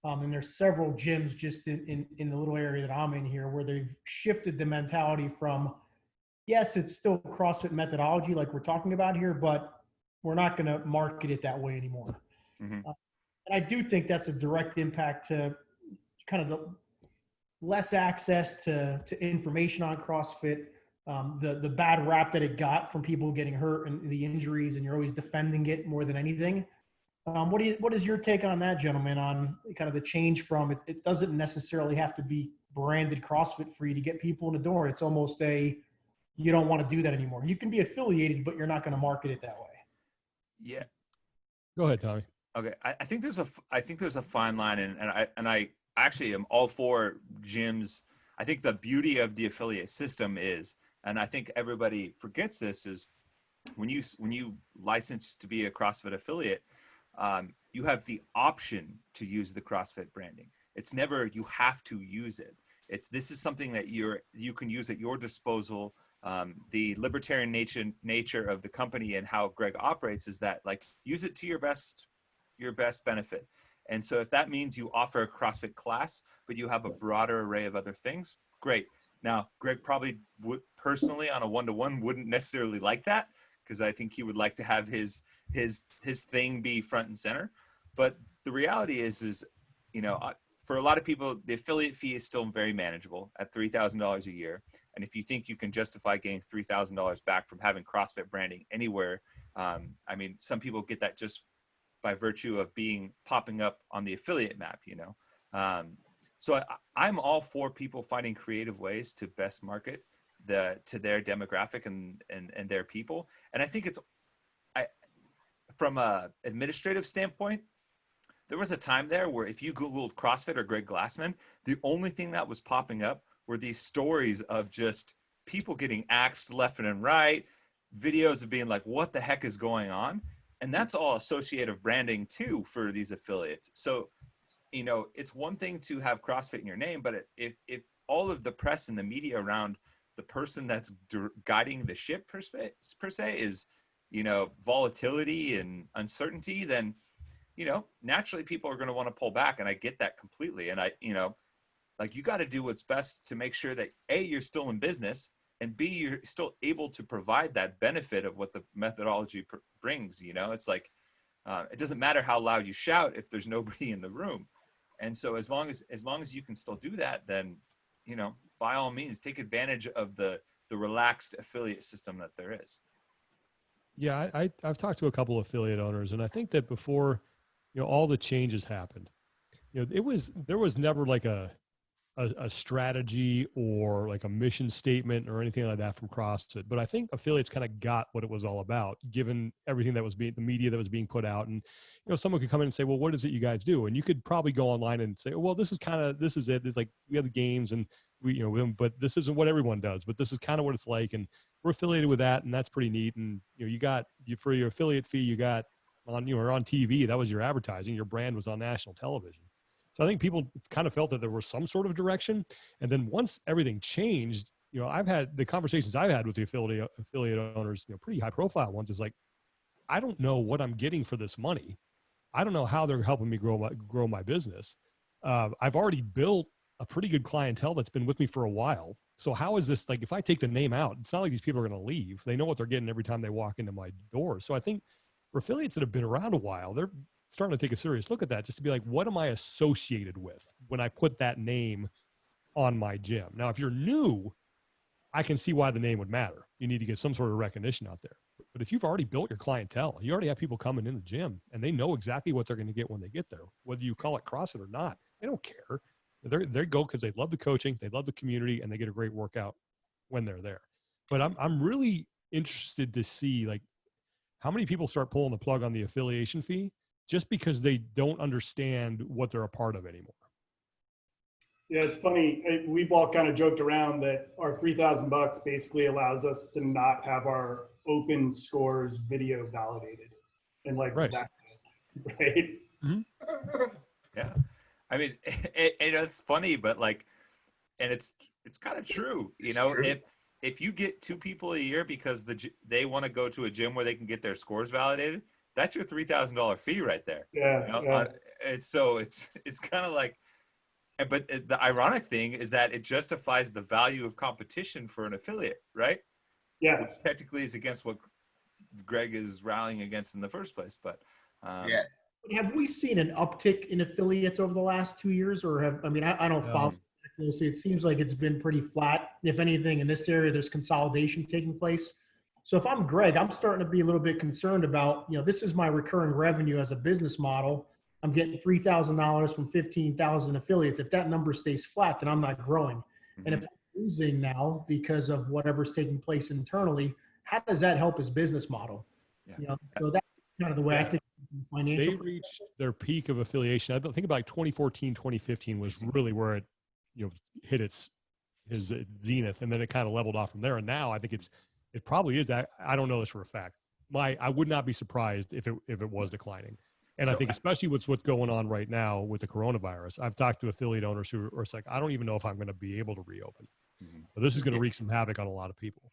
and there's several gyms just in the little area that I'm in here where they've shifted the mentality from, yes, it's still CrossFit methodology like we're talking about here, but we're not going to market it that way anymore. Mm-hmm. And I do think that's a direct impact to kind of the less access to information on CrossFit, the bad rap that it got from people getting hurt and the injuries, and you're always defending it more than anything. What is your take on that, gentlemen, on kind of the change from it doesn't necessarily have to be branded CrossFit for you to get people in the door. It's almost you don't want to do that anymore. You can be affiliated, but you're not going to market it that way. Yeah. Go ahead, Tommy. Okay. I think there's a fine line, and I actually am all for gyms. I think the beauty of the affiliate system is, and I think everybody forgets this, is when you license to be a CrossFit affiliate, you have the option to use the CrossFit branding. It's never you have to use it. This is something that you can use at your disposal. The libertarian nature of the company and how Greg operates is that, like, use it to your best benefit. And so if that means you offer a CrossFit class, but you have a broader array of other things, great. Now, Greg probably would personally on a one-to-one wouldn't necessarily like that, because I think he would like to have his thing be front and center. But the reality is, for a lot of people, the affiliate fee is still very manageable at $3,000 a year. And if you think you can justify getting $3,000 back from having CrossFit branding anywhere, some people get that just by virtue of popping up on the affiliate map, So I'm all for people finding creative ways to best market to their demographic and their people. And I think from a administrative standpoint, there was a time there where if you Googled CrossFit or Greg Glassman, the only thing that was popping up were these stories of just people getting axed left and right, videos of being like, what the heck is going on? And that's all associative branding too for these affiliates. So, it's one thing to have CrossFit in your name, but if all of the press and the media around the person that's guiding the ship per se is, volatility and uncertainty, then, naturally people are going to want to pull back. And I get that completely. And you got to do what's best to make sure that A, you're still in business, and B, you're still able to provide that benefit of what the methodology brings. It's like, it doesn't matter how loud you shout if there's nobody in the room. And so as long as you can still do that, then, by all means, take advantage of the relaxed affiliate system that there is. Yeah, I've talked to a couple of affiliate owners, and I think that before all the changes happened. There was never like a strategy or like a mission statement or anything like that from CrossFit. But I think affiliates kind of got what it was all about, given everything that was the media that was being put out. And, someone could come in and say, well, what is it you guys do? And you could probably go online and say, well, this is it. It's like, we have the games and but this isn't what everyone does, but this is kind of what it's like. And we're affiliated with that. And that's pretty neat. And, for your affiliate fee, you got on TV, that was your advertising. Your brand was on national television. So I think people kind of felt that there was some sort of direction. And then once everything changed, I've had the conversations I've had with the affiliate owners, pretty high profile ones, is like, I don't know what I'm getting for this money. I don't know how they're helping me grow my business. I've already built a pretty good clientele that's been with me for a while. So how is this, like, if I take the name out, it's not like these people are going to leave. They know what they're getting every time they walk into my door. So I think for affiliates that have been around a while, they're starting to take a serious look at that, just to be like, what am I associated with when I put that name on my gym? Now, if you're new, I can see why the name would matter. You need to get some sort of recognition out there. But if you've already built your clientele, you already have people coming in the gym and they know exactly what they're going to get when they get there, whether you call it CrossFit or not, they don't care. They go because they love the coaching, they love the community, and they get a great workout when they're there. But I'm really interested to see, like, how many people start pulling the plug on the affiliation fee just because they don't understand what they're a part of anymore. Yeah, it's funny. We've all kind of joked around that our $3,000 basically allows us to not have our open scores video validated, and like right. that, right? Mm-hmm. Yeah, I mean, it's funny, but like, and it's kind of true. If you get 2 people a year because they want to go to a gym where they can get their scores validated, that's your $3,000 fee right there. Yeah. It's kind of like, but the ironic thing is that it justifies the value of competition for an affiliate, right? Yeah. Which technically is against what Greg is rallying against in the first place. But yeah. Have we seen an uptick in affiliates over the last 2 years, or I don't follow that closely. It seems like it's been pretty flat. If anything, in this area, there's consolidation taking place. So if I'm Greg, I'm starting to be a little bit concerned about, this is my recurring revenue as a business model. I'm getting $3,000 from 15,000 affiliates. If that number stays flat, then I'm not growing. Mm-hmm. And if I'm losing now because of whatever's taking place internally, how does that help his business model? Yeah. So that's kind of the way I think financial. They reached their peak of affiliation. I think about 2014, 2015 was really where it, hit his zenith, and then it kind of leveled off from there. And now I think it probably is. I don't know this for a fact. I would not be surprised if it was declining. And I think especially with what's going on right now with the coronavirus, I've talked to affiliate owners who are like, I don't even know if I'm going to be able to reopen. Mm-hmm. But this is going to wreak some havoc on a lot of people.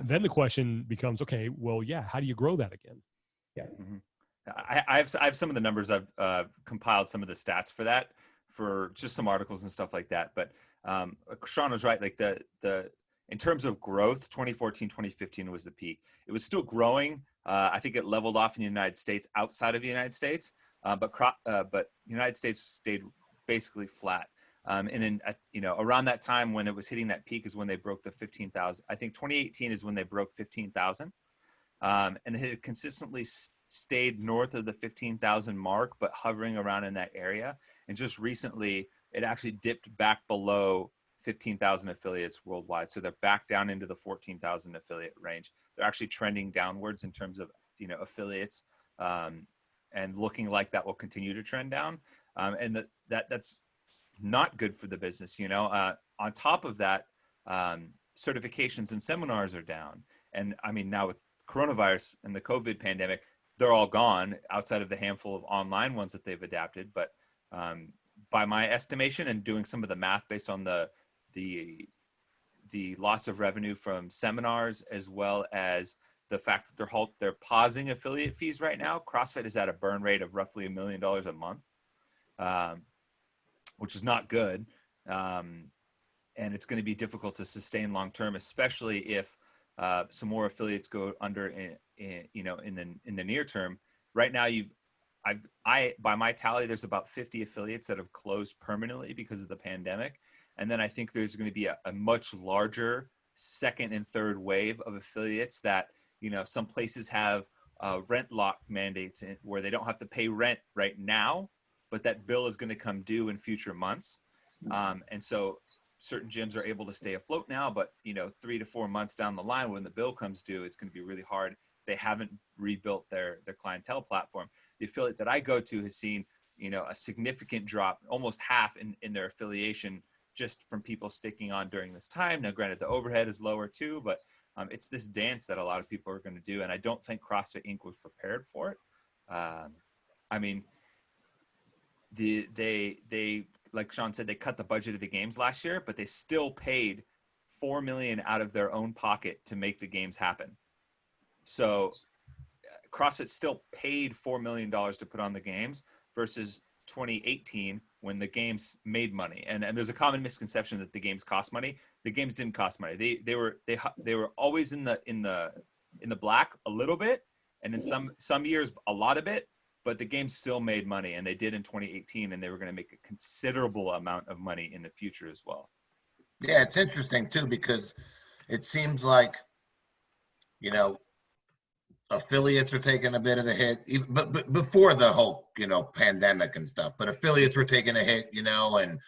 Then the question becomes, okay, well, how do you grow that again? Yeah. Mm-hmm. I have some of the numbers. I've compiled some of the stats for that, for just some articles and stuff like that. But Sean was right. Like the in terms of growth, 2014, 2015 was the peak. It was still growing. I think it leveled off in the United States. Outside of the United States, but United States stayed basically flat. And in around that time when it was hitting that peak is when they broke the 15,000. I think 2018 is when they broke 15,000, and it had consistently stayed north of the 15,000 mark, but hovering around in that area. And just recently, it actually dipped back below 15,000 affiliates worldwide. So they're back down into the 14,000 affiliate range. They're actually trending downwards in terms of, affiliates, and looking like that will continue to trend down. And that's not good for the business. On top of that, certifications and seminars are down. And I mean, now with coronavirus and the COVID pandemic, they're all gone outside of the handful of online ones that they've adapted. But by my estimation and doing some of the math based on the loss of revenue from seminars, as well as the fact that they're pausing affiliate fees right now, CrossFit is at a burn rate of roughly $1 million a month, which is not good. And it's going to be difficult to sustain long-term, especially if some more affiliates go under in the near term. Right now, by my tally, there's about 50 affiliates that have closed permanently because of the pandemic. And then I think there's going to be a much larger second and third wave of affiliates that, some places have rent lock mandates where they don't have to pay rent right now, but that bill is going to come due in future months. And so certain gyms are able to stay afloat now, but 3 to 4 months down the line when the bill comes due, it's going to be really hard if they haven't rebuilt their clientele platform. The affiliate that I go to has seen, a significant drop, almost half in their affiliation, just from people sticking on during this time. Now, granted, the overhead is lower too, but it's this dance that a lot of people are going to do. And I don't think CrossFit Inc. was prepared for it. I mean, they like Sean said, they cut the budget of the games last year, but they still paid $4 million out of their own pocket to make the games happen. So CrossFit still paid $4 million to put on the games versus 2018 when the games made money. And there's a common misconception that the games cost money. The games didn't cost money. They were always in the black a little bit, and in some years a lot of it. But the games still made money, and they did in 2018, and they were going to make a considerable amount of money in the future as well. Yeah, it's interesting too, because it seems like, affiliates are taking a bit of the hit, but before the whole, pandemic and stuff, but affiliates were taking a hit, and,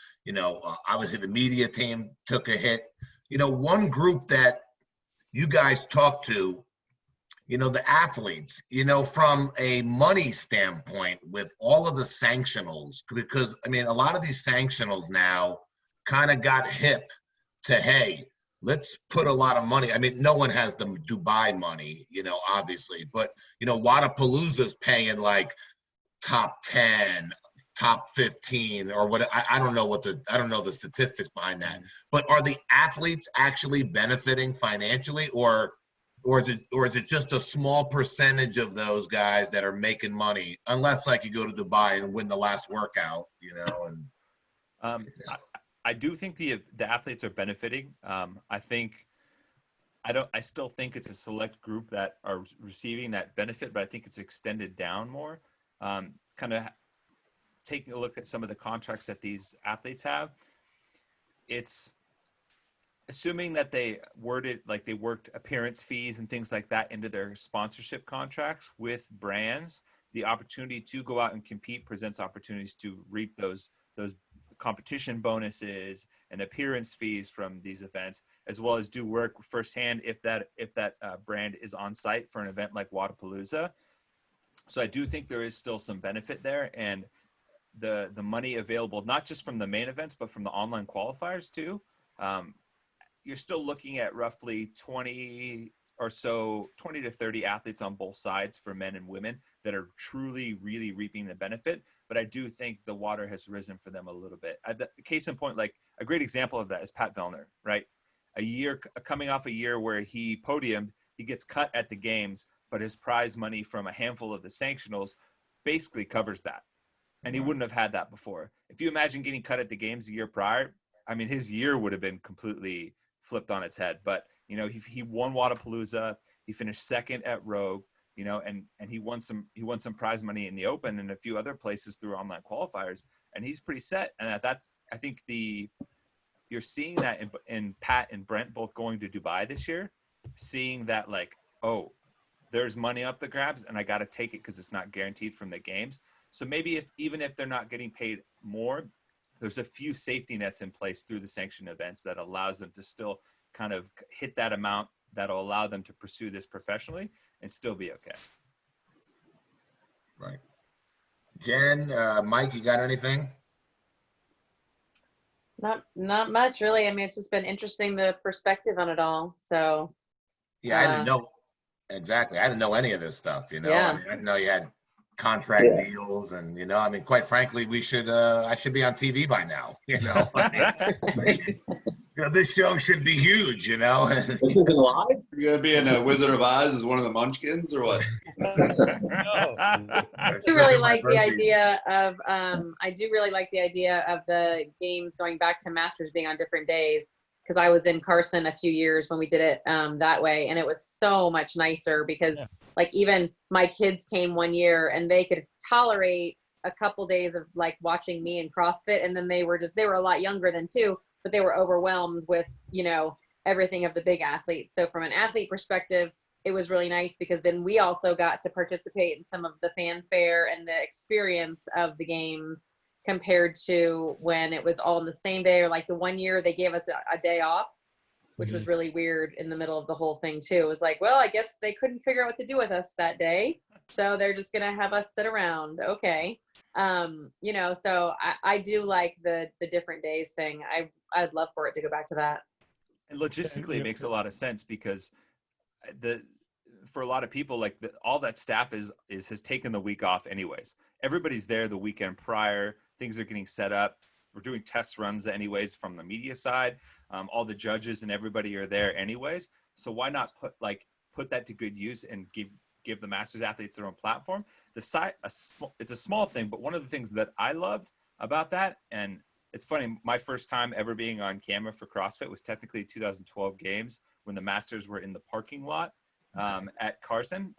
obviously the media team took a hit. One group that you guys talk to, the athletes, from a money standpoint with all of the sanctionals, because a lot of these sanctionals now kind of got hip to, hey, let's put a lot of money. No one has the Dubai money, obviously, but, Wadapalooza's paying like top 10, top 15 or what. I don't know I don't know the statistics behind that, but are the athletes actually benefiting financially, or is it just a small percentage of those guys that are making money, unless like you go to Dubai and win the last workout, and I do think the athletes are benefiting. I still think it's a select group that are receiving that benefit, but I think it's extended down more. Kind of taking a look at some of the contracts that these athletes have, it's assuming that they worked appearance fees and things like that into their sponsorship contracts with brands. The opportunity to go out and compete presents opportunities to reap those competition bonuses and appearance fees from these events, as well as do work firsthand if that brand is on site for an event like Wadapalooza. So I do think there is still some benefit there, and the money available not just from the main events but from the online qualifiers too. You're still looking at roughly 20 to 30 athletes on both sides for men and women that are truly really reaping the benefit. But I do think the water has risen for them a little bit. The case in point, like a great example of that is Pat Vellner, right? Coming off a year where he podiumed, he gets cut at the games, but his prize money from a handful of the sanctionals basically covers that. And he wouldn't have had that before. If you imagine getting cut at the games the year prior, his year would have been completely flipped on its head. But, he won Wadapalooza, he finished second at Rogue, and he won some prize money in the Open and a few other places through online qualifiers, and he's pretty set. And I think you're seeing that in Pat and Brent both going to Dubai this year, seeing that like, oh, there's money up the grabs and I got to take it because it's not guaranteed from the games. So maybe even if they're not getting paid more, there's a few safety nets in place through the sanctioned events that allows them to still kind of hit that amount that'll allow them to pursue this professionally and still be okay. Right. Jen, Mike, you got anything? Not much really. It's just been interesting, the perspective on it all. So yeah, I didn't know exactly. I didn't know any of this stuff, Yeah. I didn't know you had contract deals, and quite frankly, I should be on TV by now. This show should be huge. This isn't live. You're gonna be in a Wizard of Oz as one of the Munchkins, or what? I do really like the idea of the games going back to Masters being on different days, because I was in Carson a few years when we did it that way, and it was so much nicer because like even my kids came one year and they could tolerate a couple days of like watching me in CrossFit, and then they were a lot younger than too, but they were overwhelmed with everything of the big athletes. So from an athlete perspective, it was really nice because then we also got to participate in some of the fanfare and the experience of the games compared to when it was all in the same day, or like the one year they gave us a day off, which was really weird in the middle of the whole thing too. It was like, well, I guess they couldn't figure out what to do with us that day. So they're just going to have us sit around. Okay. You know, so I do like the different days thing. I'd love for it to go back to that. And logistically, it makes a lot of sense because for a lot of people, like all that staff has taken the week off anyways. Everybody's there the weekend prior. Things are getting set up. We're doing test runs anyways from the media side. All the judges and everybody are there anyways. So why not put that to good use and give the Masters athletes their own platform? It's a small thing, but one of the things that I loved about that, and it's funny, my first time ever being on camera for CrossFit was technically 2012 games when the Masters were in the parking lot at Carson.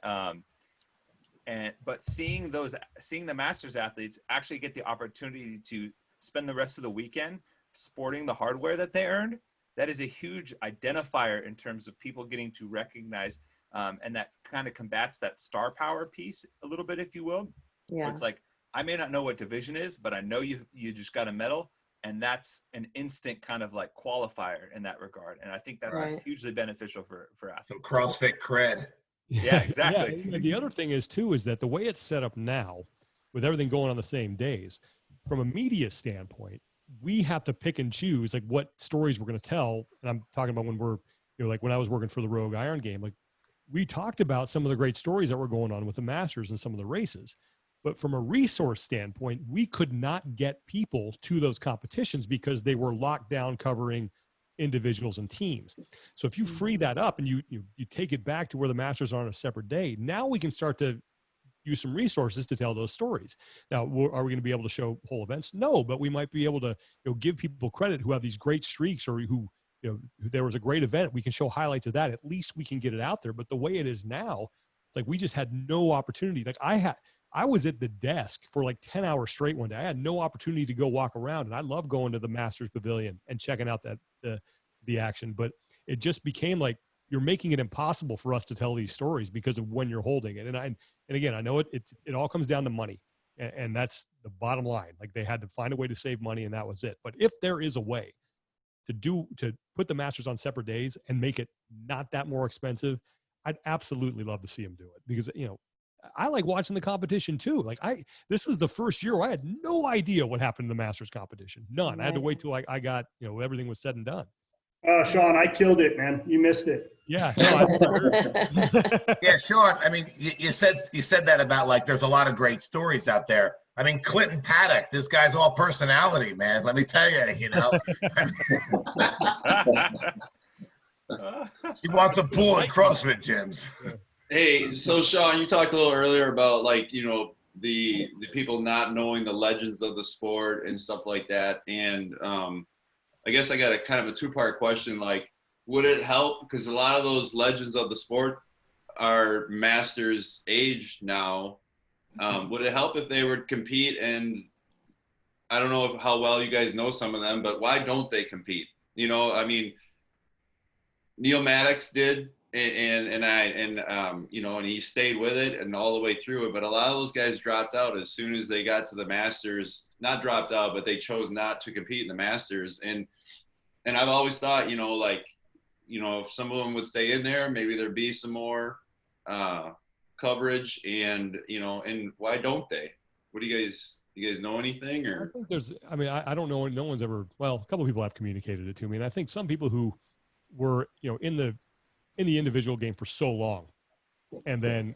But seeing the Masters athletes actually get the opportunity to spend the rest of the weekend sporting the hardware that they earned, that is a huge identifier in terms of people getting to recognize, and that kind of combats that star power piece a little bit, if you will. Yeah. Where it's like, I may not know what division is, but I know you just got a medal, and that's an instant kind of like qualifier in that regard. And I think that's hugely beneficial for athletes. Some CrossFit cred. Yeah, exactly. Yeah. The other thing is too, is that the way it's set up now with everything going on the same days, from a media standpoint, we have to pick and choose like what stories we're going to tell. And I'm talking about when we're, you know, like when I was working for the Rogue Iron game, like we talked about some of the great stories that were going on with the Masters and some of the races. But from a resource standpoint, we could not get people to those competitions because they were locked down covering individuals and teams. So if you free that up and you take it back to where the Masters are on a separate day, now we can start to use some resources to tell those stories. Now, are we going to be able to show whole events? No, but we might be able to, you know, give people credit who have these great streaks or who, you know, there was a great event. We can show highlights of that. At least we can get it out there. But the way it is now, it's like we just had no opportunity. Like I was at the desk for like 10 hours straight one day. I had no opportunity to go walk around, and I love going to the Masters Pavilion and checking out the action. But it just became like you're making it impossible for us to tell these stories because of when you're holding it. And again, I know it all comes down to money, and that's the bottom line. Like they had to find a way to save money, and that was it. But if there is a way to put the Masters on separate days and make it not that more expensive, I'd absolutely love to see them do it because, you know, I like watching the competition too. Like this was the first year where I had no idea what happened in the Masters competition. None. I had to wait till I got, you know, everything was said and done. Sean, I killed it, man. You missed it. Yeah. No, Yeah, Sean, I mean, you said that about like, there's a lot of great stories out there. I mean, Clinton Paddock, this guy's all personality, man. Let me tell you, you know. He wants a pool at CrossFit gyms. Hey, so Sean, you talked a little earlier about like, you know, the people not knowing the legends of the sport and stuff like that. And I guess I got a kind of a two-part question. Like, would it help? Because a lot of those legends of the sport are Masters age now. Would it help if they would compete? And I don't know how well you guys know some of them, but why don't they compete? You know, I mean, Neil Maddox did, and you know, and he stayed with it and all the way through it. But a lot of those guys dropped out as soon as they got to the Masters. Not dropped out, but they chose not to compete in the Masters. And I've always thought, you know, like, you know, if some of them would stay in there, maybe there'd be some more coverage. And you know, and why don't they? What do you guys know anything? Or I think I don't know. No one's ever. Well, a couple of people have communicated it to me, and I think some people who were, you know, in the individual game for so long and then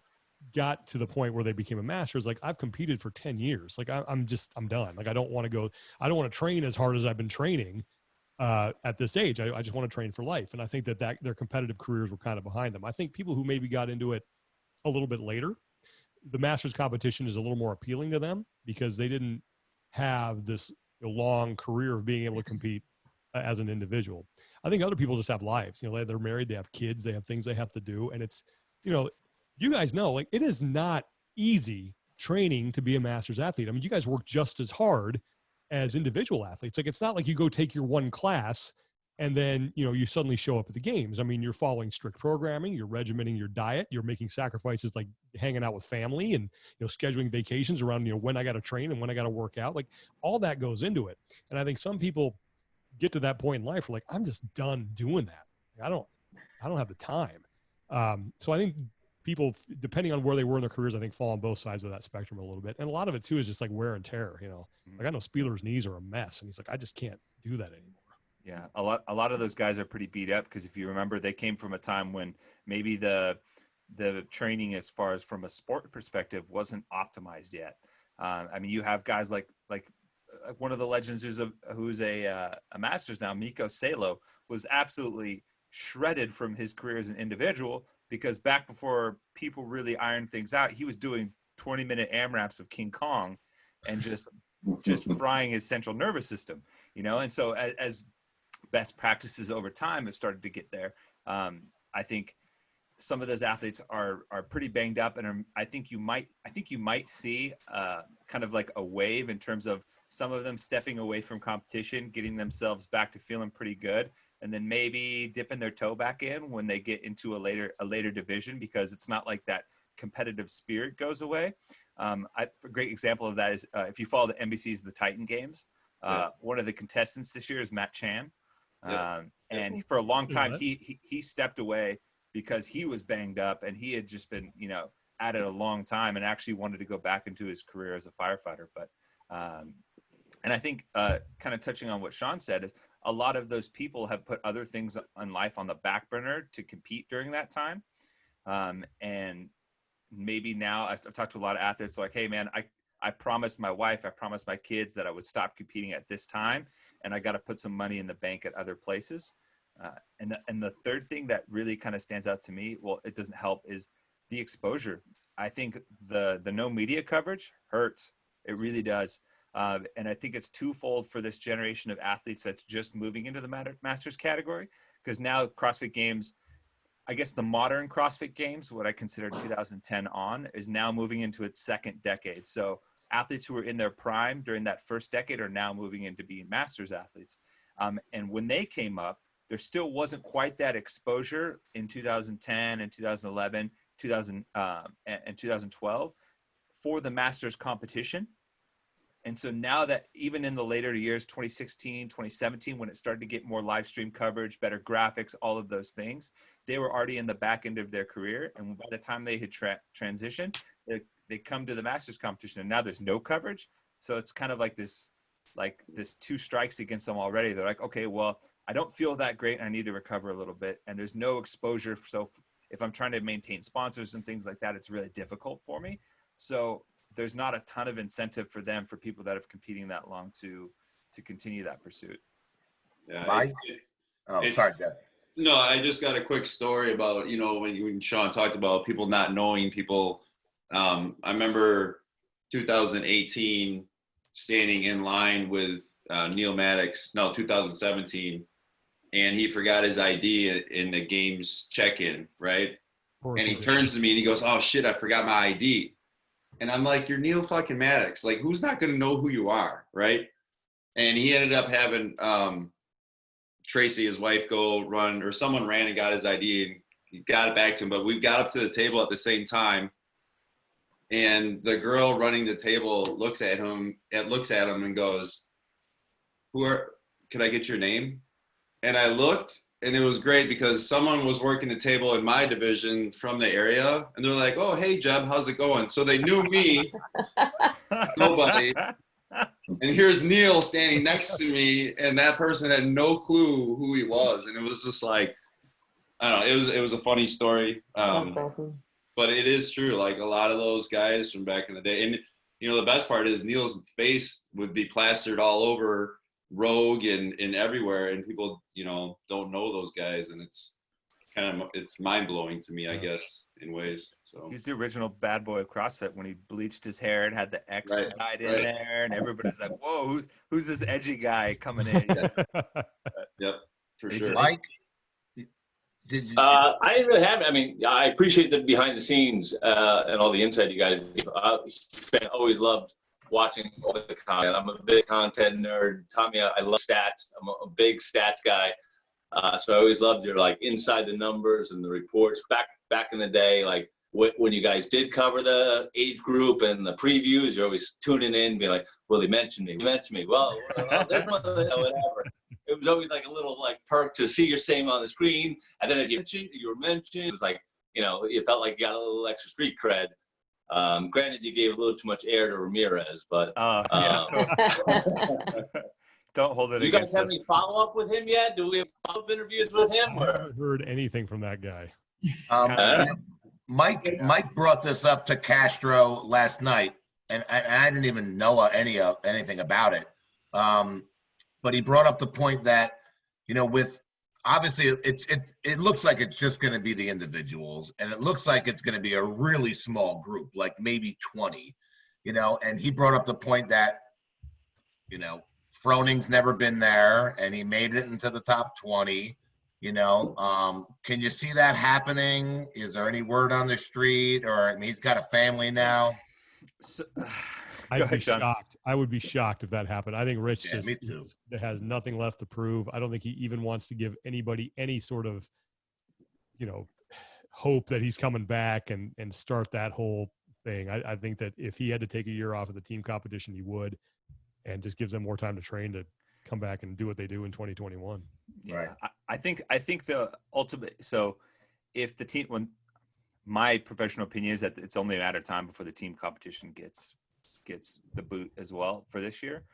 got to the point where they became a Masters. Like I've competed for 10 years. Like I'm done. Like I don't want to train as hard as I've been training at this age. I just want to train for life. And I think that their competitive careers were kind of behind them. I think people who maybe got into it a little bit later, the Masters competition is a little more appealing to them because they didn't have this long career of being able to compete as an individual. I think other people just have lives, you know, they're married, they have kids, they have things they have to do. And it's, you know, you guys know, like it is not easy training to be a Masters athlete. I mean, you guys work just as hard as individual athletes. Like, it's not like you go take your one class And then, you know, you suddenly show up at the games. I mean, you're following strict programming, you're regimenting your diet, you're making sacrifices like hanging out with family and, you know, scheduling vacations around, you know, when I got to train and when I got to work out. Like all that goes into it. And I think some people get to that point in life where like, I'm just done doing that. Like, I don't have the time. So I think people, depending on where they were in their careers, I think fall on both sides of that spectrum a little bit. And a lot of it too is just like wear and tear, you know, like I know Spieler's knees are a mess and he's like, I just can't do that anymore. Yeah, a lot of those guys are pretty beat up because if you remember, they came from a time when maybe the training, as far as from a sport perspective, wasn't optimized yet. I mean, you have guys like one of the legends who's a Masters now, Miko Salo, was absolutely shredded from his career as an individual because back before people really ironed things out, he was doing 20-minute AMRAPs of King Kong and just frying his central nervous system, you know. And so as best practices over time have started to get there. I think some of those athletes are pretty banged up, and I think you might see kind of like a wave in terms of some of them stepping away from competition, getting themselves back to feeling pretty good, and then maybe dipping their toe back in when they get into a later division because it's not like that competitive spirit goes away. A great example of that is if you follow the NBC's The Titan Games, one of the contestants this year is Matt Chan. And for a long time, he stepped away because he was banged up and he had just been, you know, at it a long time and actually wanted to go back into his career as a firefighter. But, and I think kind of touching on what Sean said is a lot of those people have put other things in life on the back burner to compete during that time. And maybe now I've talked to a lot of athletes like, hey man, I promised my wife, I promised my kids that I would stop competing at this time, and I got to put some money in the bank at other places. And the third thing that really kind of stands out to me, well, it doesn't help, is the exposure. I think the no media coverage hurts. It really does. And I think it's twofold for this generation of athletes that's just moving into the Masters category, because now CrossFit Games, I guess the modern CrossFit Games, what I consider 2010 on, is now moving into its second decade. So athletes who were in their prime during that first decade are now moving into being Masters athletes. And when they came up, there still wasn't quite that exposure in 2010 and 2011, and 2012 for the Masters competition. And so now that even in the later years, 2016, 2017, when it started to get more live stream coverage, better graphics, all of those things, they were already in the back end of their career. And by the time they had transitioned, they come to the Masters competition and now there's no coverage. So it's kind of like this two strikes against them already. They're like, okay, well, I don't feel that great. I need to recover a little bit. And there's no exposure. So if I'm trying to maintain sponsors and things like that, it's really difficult for me. So there's not a ton of incentive for them, for people that have competing that long to continue that pursuit. Yeah. Sorry, Jeff. No, I just got a quick story about, you know, when Sean talked about people not knowing people. I remember 2018 standing in line with Neil Maddox, 2017, and he forgot his ID in the game's check-in, right? And he turns to me and he goes, "Oh shit, I forgot my ID." And I'm like, "You're Neil fucking Maddox. Like, who's not going to know who you are, right?" And he ended up having Tracy, his wife, go run, or someone ran and got his ID and he got it back to him. But we got up to the table at the same time. And the girl running the table looks at him and goes, "Can I get your name?" And I looked, and it was great because someone was working the table in my division from the area, and they're like, "Oh, hey, Jeb, how's it going?" So they knew me, nobody. And here's Neil standing next to me, and that person had no clue who he was. And it was just like, I don't know, it was a funny story. But it is true. Like, a lot of those guys from back in the day, and, you know, the best part is Neil's face would be plastered all over Rogue and everywhere, and people, you know, don't know those guys, and it's mind blowing to me, I guess, in ways. So he's the original bad boy of CrossFit when he bleached his hair and had the X dyed in there, and everybody's like, "Whoa, who's this edgy guy coming in?" Yep, for sure. Mike, I didn't really have it. I mean, I appreciate the behind the scenes and all the insight you guys give. I always loved watching all the content. I'm a big content nerd. Tommy, I love stats. I'm a big stats guy. So I always loved your like inside the numbers and the reports back in the day, like when you guys did cover the age group and the previews, you're always tuning in, being like, "Well, he mentioned me. Well, there's one, whatever." It was always like a little like perk to see your name on the screen, and then if you were mentioned, it was like, you know, it felt like you got a little extra street cred. Granted, you gave a little too much air to Ramirez, but don't hold it you guys against have us. any follow-up with him yet? Do we have follow-up interviews with him? I haven't heard anything from that guy. Mike brought this up to Castro last night, and I didn't even know anything about it. But he brought up the point that, you know, with obviously it looks like it's just going to be the individuals, and it looks like it's going to be a really small group, like maybe 20, you know. And he brought up the point that, you know, Froning's never been there, and he made it into the top 20. You know, can you see that happening? Is there any word on the street? Or I mean, he's got a family now. So, I'd be shocked. I would be shocked if that happened. I think Rich me too. has nothing left to prove. I don't think he even wants to give anybody any sort of, you know, hope that he's coming back and start that whole thing. I think that if he had to take a year off of the team competition, he would, and just gives them more time to train to come back and do what they do in 2021. Yeah, right. I think the ultimate. So, if the team, when my professional opinion is that it's only a matter of time before the team competition gets the boot as well for this year.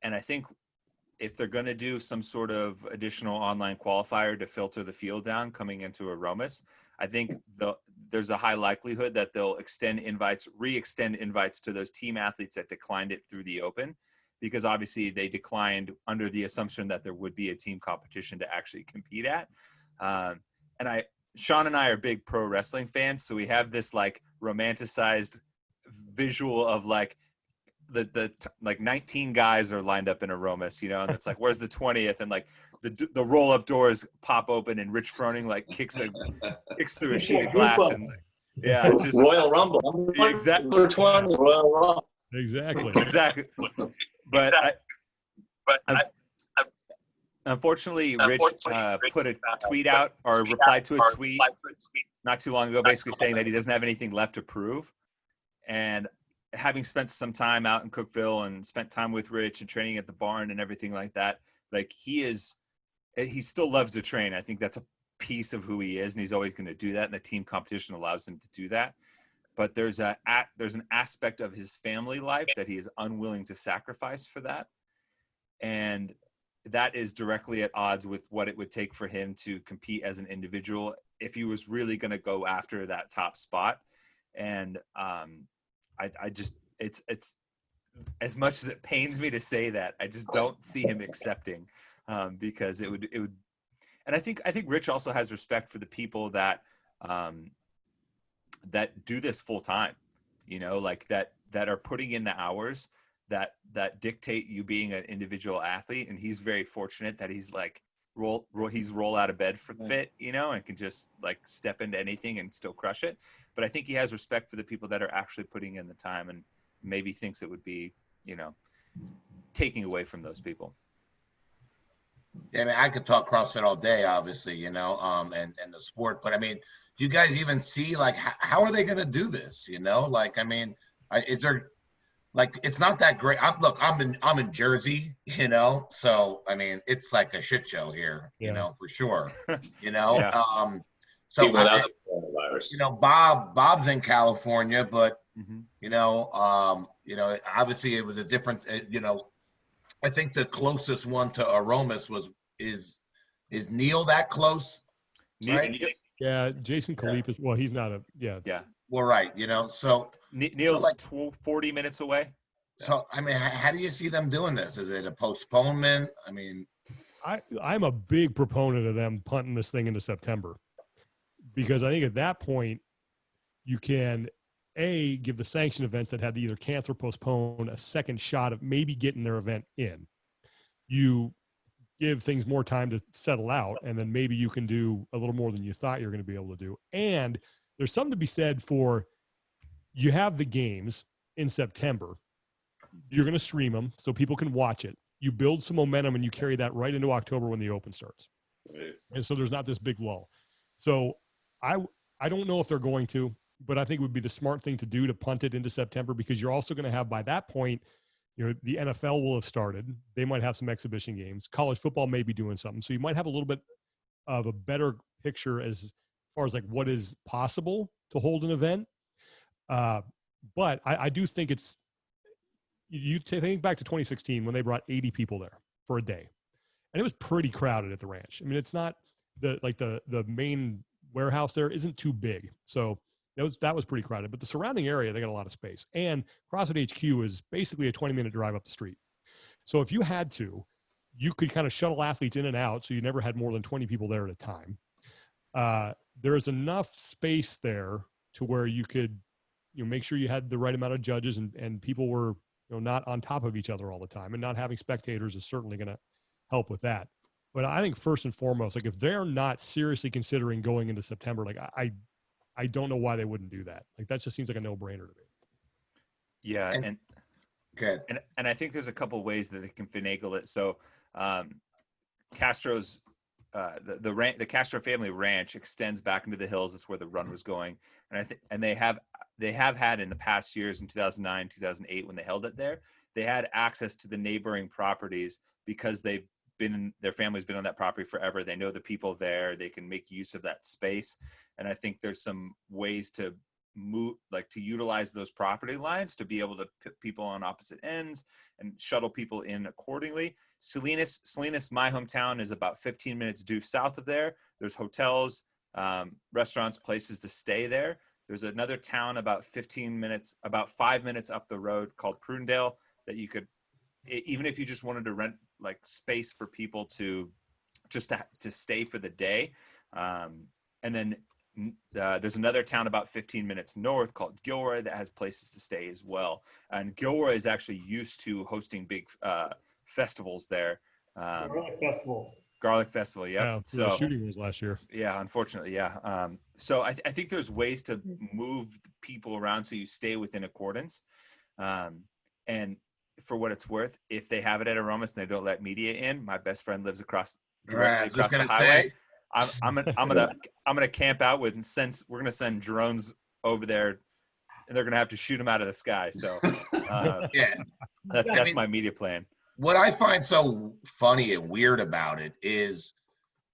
And I think if they're going to do some sort of additional online qualifier to filter the field down coming into Aromas, I think there's a high likelihood that they'll re-extend invites to those team athletes that declined it through the Open, because obviously they declined under the assumption that there would be a team competition to actually compete at. And Sean and I are big pro wrestling fans, so we have this like romanticized visual of like the 19 guys are lined up in Aromas, you know, and it's like, where's the 20th? And like the roll up doors pop open and Rich Froning like kicks through a sheet of glass and just Royal Rumble. Exactly. Royal Rumble. Exactly. But unfortunately, Rich put a tweet out or replied to a tweet not too long ago, basically saying that he doesn't have anything left to prove. And having spent some time out in Cookeville and spent time with Rich and training at the barn and everything like that, like he still loves to train. I think that's a piece of who he is, and he's always going to do that. And the team competition allows him to do that. But there's an aspect of his family life that he is unwilling to sacrifice for that. And that is directly at odds with what it would take for him to compete as an individual if he was really going to go after that top spot. And I just, it's as much as it pains me to say that, I just don't see him accepting, because it would, and I think Rich also has respect for the people that do this full time, you know, like that are putting in the hours that dictate you being an individual athlete. And he's very fortunate that he's like roll out of bed for fit, you know, and can just like step into anything and still crush it. But I think he has respect for the people that are actually putting in the time, and maybe thinks it would be, you know, taking away from those people. Yeah, I mean, I could talk CrossFit all day, obviously, you know, and the sport, but I mean, do you guys even see like how are they going to do this? You know, like, I mean, is there like, it's not that great. I'm in Jersey, you know, so I mean, it's like a shit show here, you know, for sure, you know. Yeah. So without the coronavirus, you know, Bob's in California, but you know, obviously it was a difference. You know, I think the closest one to Aromas is Neil that close, right? Yeah, Jason Kalipas. Well, he's not Yeah. Well, right. You know, so Neil's like 40 minutes away. So, I mean, how do you see them doing this? Is it a postponement? I mean, I'm a big proponent of them punting this thing into September, because I think at that point you can give the sanctioned events that had to either cancel or postpone a second shot of maybe getting their event in. You give things more time to settle out, and then maybe you can do a little more than you thought you're going to be able to do. And there's something to be said for, you have the games in September. You're going to stream them so people can watch it. You build some momentum and you carry that right into October when the Open starts. Right. And so there's not this big lull. So I don't know if they're going to, but I think it would be the smart thing to do to punt it into September, because you're also going to have, by that point, the NFL will have started. They might have some exhibition games. College football may be doing something. So you might have a little bit of a better picture as far as like what is possible to hold an event. But I do think you think back to 2016 when they brought 80 people there for a day, and it was pretty crowded at the ranch. I mean, it's not the main warehouse there isn't too big. So that was pretty crowded, but the surrounding area, they got a lot of space, and CrossFit HQ is basically a 20-minute drive up the street. So if you had to, you could kind of shuttle athletes in and out. So you never had more than 20 people there at a time. There is enough space there to where you could, make sure you had the right amount of judges and people were, not on top of each other all the time, and not having spectators is certainly going to help with that. But I think first and foremost, like if they're not seriously considering going into September, like I don't know why they wouldn't do that. Like that just seems like a no-brainer to me. Yeah, and Good. and I think there's a couple ways that they can finagle it. So Castro's the Castro family ranch extends back into the hills. That's where the run was going, and they have had in the past years, in 2009, 2008, when they held it there, they had access to the neighboring properties because their family's been on that property forever. They know the people there. They can make use of that space. And I think there's some ways to to utilize those property lines to be able to put people on opposite ends and shuttle people in accordingly. Salinas, my hometown, is about 15 minutes due south of there. There's hotels, restaurants, places to stay there. There's another town about 5 minutes up the road called Prudendale that you could, even if you just wanted to rent like space for people to stay for the day. And then there's another town about 15 minutes north called Gilroy that has places to stay as well. And Gilroy is actually used to hosting big festivals there. Garlic Festival, yep. Yeah, so the shooting was last year. Yeah, unfortunately, yeah. So I think there's ways to move people around so you stay within accordance. And for what it's worth, if they have it at Aromas and they don't let media in, my best friend lives directly across the highway. I'm gonna camp out with we're gonna send drones over there, and they're gonna have to shoot them out of the sky. So Yeah, that's my media plan. What I find so funny and weird about it is,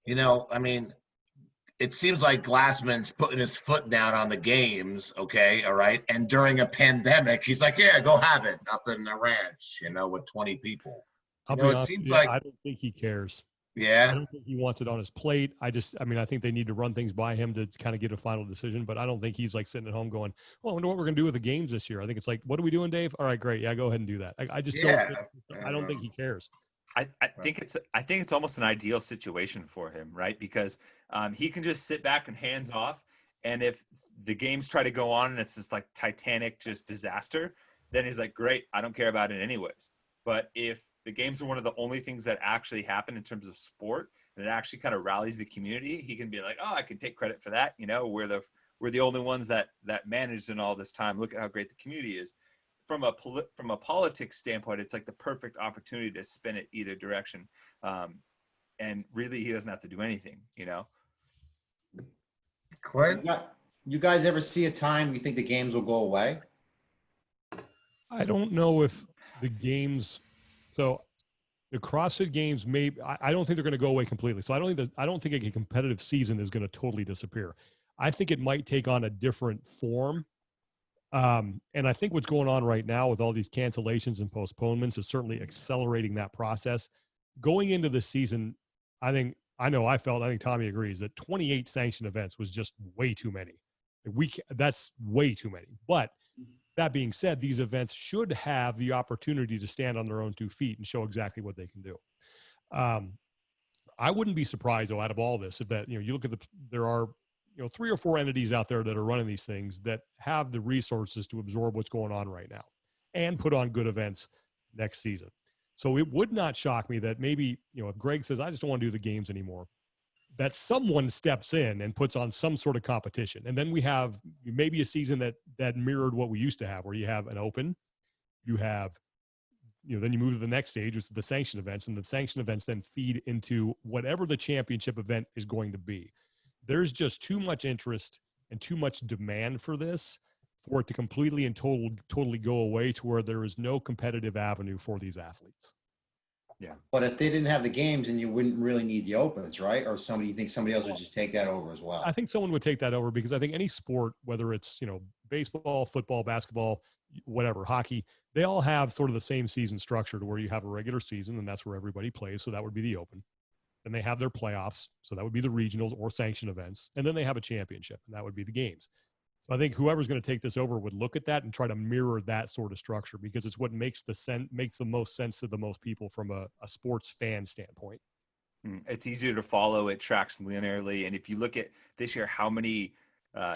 it seems like Glassman's putting his foot down on the games, okay, all right? And during a pandemic, he's like, yeah, go have it up in the ranch, with 20 people. It seems like I don't think he cares. Yeah. I don't think he wants it on his plate. I think they need to run things by him to kind of get a final decision, but I don't think he's like sitting at home going, well, I wonder what we're going to do with the games this year. I think it's like, what are we doing, Dave? All right, great. Yeah, go ahead and do that. I don't think he cares. I think it's almost an ideal situation for him, right? Because he can just sit back and hands off. And if the games try to go on and it's this like Titanic just disaster, then he's like, great, I don't care about it anyways. But if the games are one of the only things that actually happen in terms of sport, and it actually kind of rallies the community, he can be like, oh, I can take credit for that. We're the only ones that managed in all this time. Look at how great the community is. From a politics standpoint, it's like the perfect opportunity to spin it either direction. And really, he doesn't have to do anything, Clint? You guys ever see a time you think the games will go away? I don't know if the games, so the CrossFit games I don't think they're going to go away completely. So I don't think a competitive season is going to totally disappear. I think it might take on a different form. And I think what's going on right now with all these cancellations and postponements is certainly accelerating that process. Going into the season, I think Tommy agrees that 28 sanctioned events was just way too many. That's way too many. But that being said, these events should have the opportunity to stand on their own 2 feet and show exactly what they can do. I wouldn't be surprised, though, out of all this, if that, you look at there are 3 or 4 entities out there that are running these things that have the resources to absorb what's going on right now and put on good events next season. So it would not shock me that maybe, if Greg says, I just don't want to do the games anymore, that someone steps in and puts on some sort of competition. And then we have maybe a season that mirrored what we used to have, where you have an open, you have, then you move to the next stage, which is the sanction events, and the sanction events then feed into whatever the championship event is going to be. There's just too much interest and too much demand for this for it to completely and totally go away to where there is no competitive avenue for these athletes. Yeah. But if they didn't have the games, then you wouldn't really need the opens, right? Or you think somebody else would just take that over as well? I think someone would take that over because I think any sport, whether it's, baseball, football, basketball, whatever, hockey, they all have sort of the same season structure to where you have a regular season and that's where everybody plays. So that would be the open. Then they have their playoffs. So that would be the regionals or sanction events. And then they have a championship and that would be the games. So I think whoever's going to take this over would look at that and try to mirror that sort of structure because it's what makes the most sense to the most people from a sports fan standpoint. It's easier to follow. It tracks linearly. And if you look at this year, how many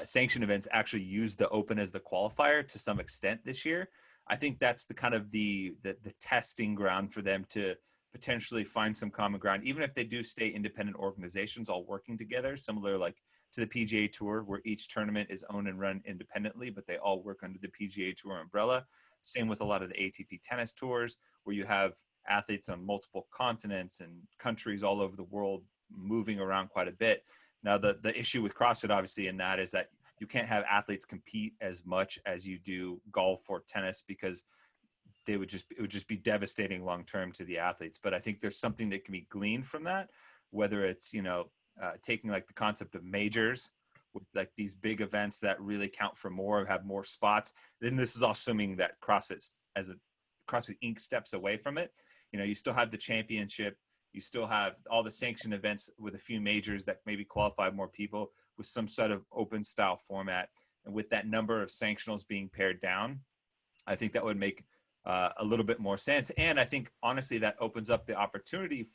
sanction events actually use the open as the qualifier to some extent this year, I think that's the kind of the testing ground for them to potentially find some common ground, even if they do stay independent organizations all working together, similar like to the PGA Tour, where each tournament is owned and run independently, but they all work under the PGA Tour umbrella. Same with a lot of the ATP tennis tours, where you have athletes on multiple continents and countries all over the world moving around quite a bit. Now, the issue with CrossFit, obviously, in that is that you can't have athletes compete as much as you do golf or tennis because it would just be devastating long term to the athletes. But I think there's something that can be gleaned from that, whether it's taking like the concept of majors, with like these big events that really count for more, have more spots. Then this is all assuming that CrossFit Inc. steps away from it. You still have the championship, you still have all the sanction events with a few majors that maybe qualify more people with some sort of open style format. And with that number of sanctionals being pared down, I think that would make a little bit more sense. And I think honestly that opens up the opportunity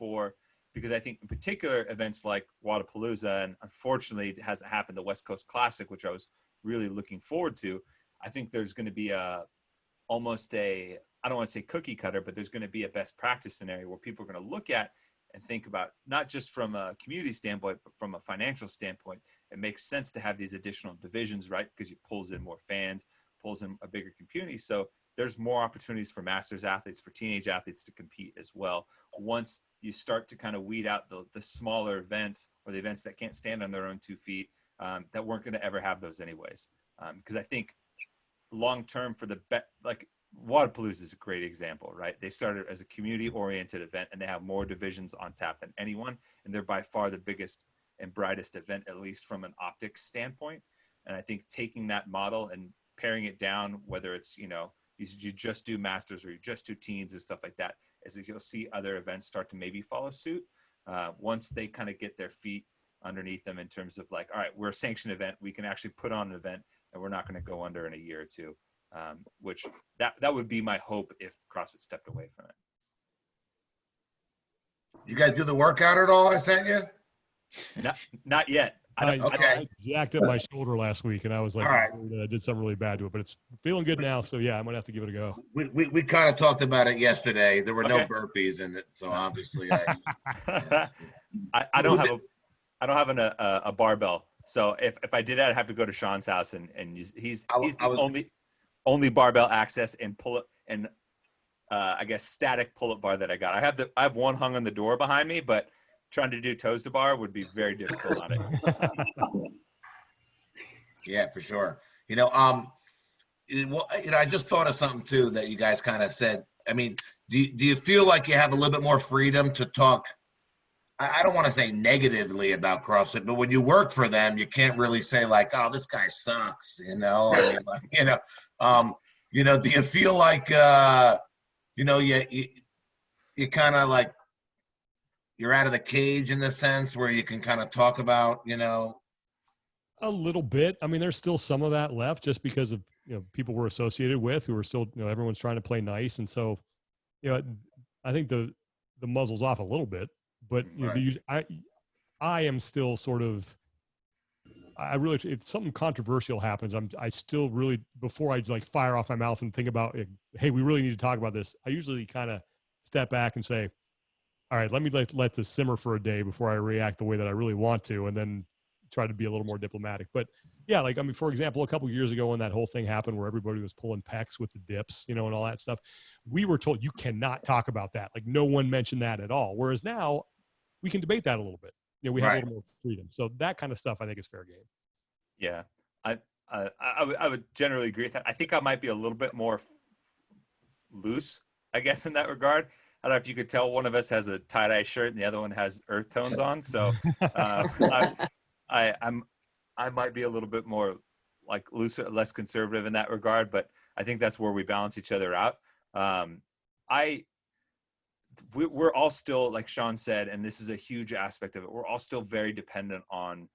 because I think in particular events like Wadapalooza, and unfortunately it hasn't happened, the West Coast Classic, which I was really looking forward to. I think there's going to be I don't want to say cookie cutter, but there's going to be a best practice scenario where people are going to look at and think about, not just from a community standpoint, but from a financial standpoint. It makes sense to have these additional divisions, right? Because it pulls in more fans, pulls in a bigger community. So there's more opportunities for masters athletes, for teenage athletes to compete as well. Once you start to kind of weed out the smaller events or the events that can't stand on their own 2 feet, that weren't going to ever have those anyways. Because I think long-term for like Wadapalooza is a great example, right? They started as a community-oriented event and they have more divisions on tap than anyone. And they're by far the biggest and brightest event, at least from an optics standpoint. And I think taking that model and paring it down, whether it's, you just do masters or you just do teens and stuff like that, as you'll see other events start to maybe follow suit once they kind of get their feet underneath them in terms of like, all right, we're a sanctioned event. We can actually put on an event and we're not going to go under in a year or two, which that would be my hope if CrossFit stepped away from it. You guys do the workout at all I sent you? Not yet. I jacked up my shoulder last week and I was like, all right, I did something really bad to it, but it's feeling good now. So yeah, I'm going to have to give it a go. We kind of talked about it yesterday. There were no burpees in it. So obviously I don't have a barbell. So if I did that, I'd have to go to Sean's house and he's the only barbell access and pull it and I guess static pull-up bar that I got. I have one hung on the door behind me, but trying to do toes to bar would be very difficult on it. Yeah, for sure. I just thought of something too that you guys kind of said. I mean, do you feel like you have a little bit more freedom to talk? I don't want to say negatively about CrossFit, but when you work for them, you can't really say like, "Oh, this guy sucks," I mean, do you feel like, you kind of like you're out of the cage in the sense where you can kind of talk about, A little bit. I mean, there's still some of that left just because of, people we're associated with who are still, everyone's trying to play nice. And so, I think the muzzle's off a little bit, but I am still sort of, if something controversial happens, I still really, before I like fire off my mouth and think about, hey, we really need to talk about this, I usually kind of step back and say, all right, let me let this simmer for a day before I react the way that I really want to, and then try to be a little more diplomatic. But Yeah, like I mean, for example, a couple years ago when that whole thing happened where everybody was pulling pecs with the dips, and all that stuff, we were told you cannot talk about that. Like no one mentioned that at all. Whereas now we can debate that a little bit. We have a Right. little more freedom. So that kind of stuff I think is fair game. Yeah, I would generally agree with that. I think I might be a little bit more loose, I guess, in that regard. I don't know if you could tell one of us has a tie-dye shirt and the other one has earth tones on. So I might be a little bit more like looser, less conservative in that regard, but I think that's where we balance each other out. We're all still, like Sean said, and this is a huge aspect of it, we're all still very dependent on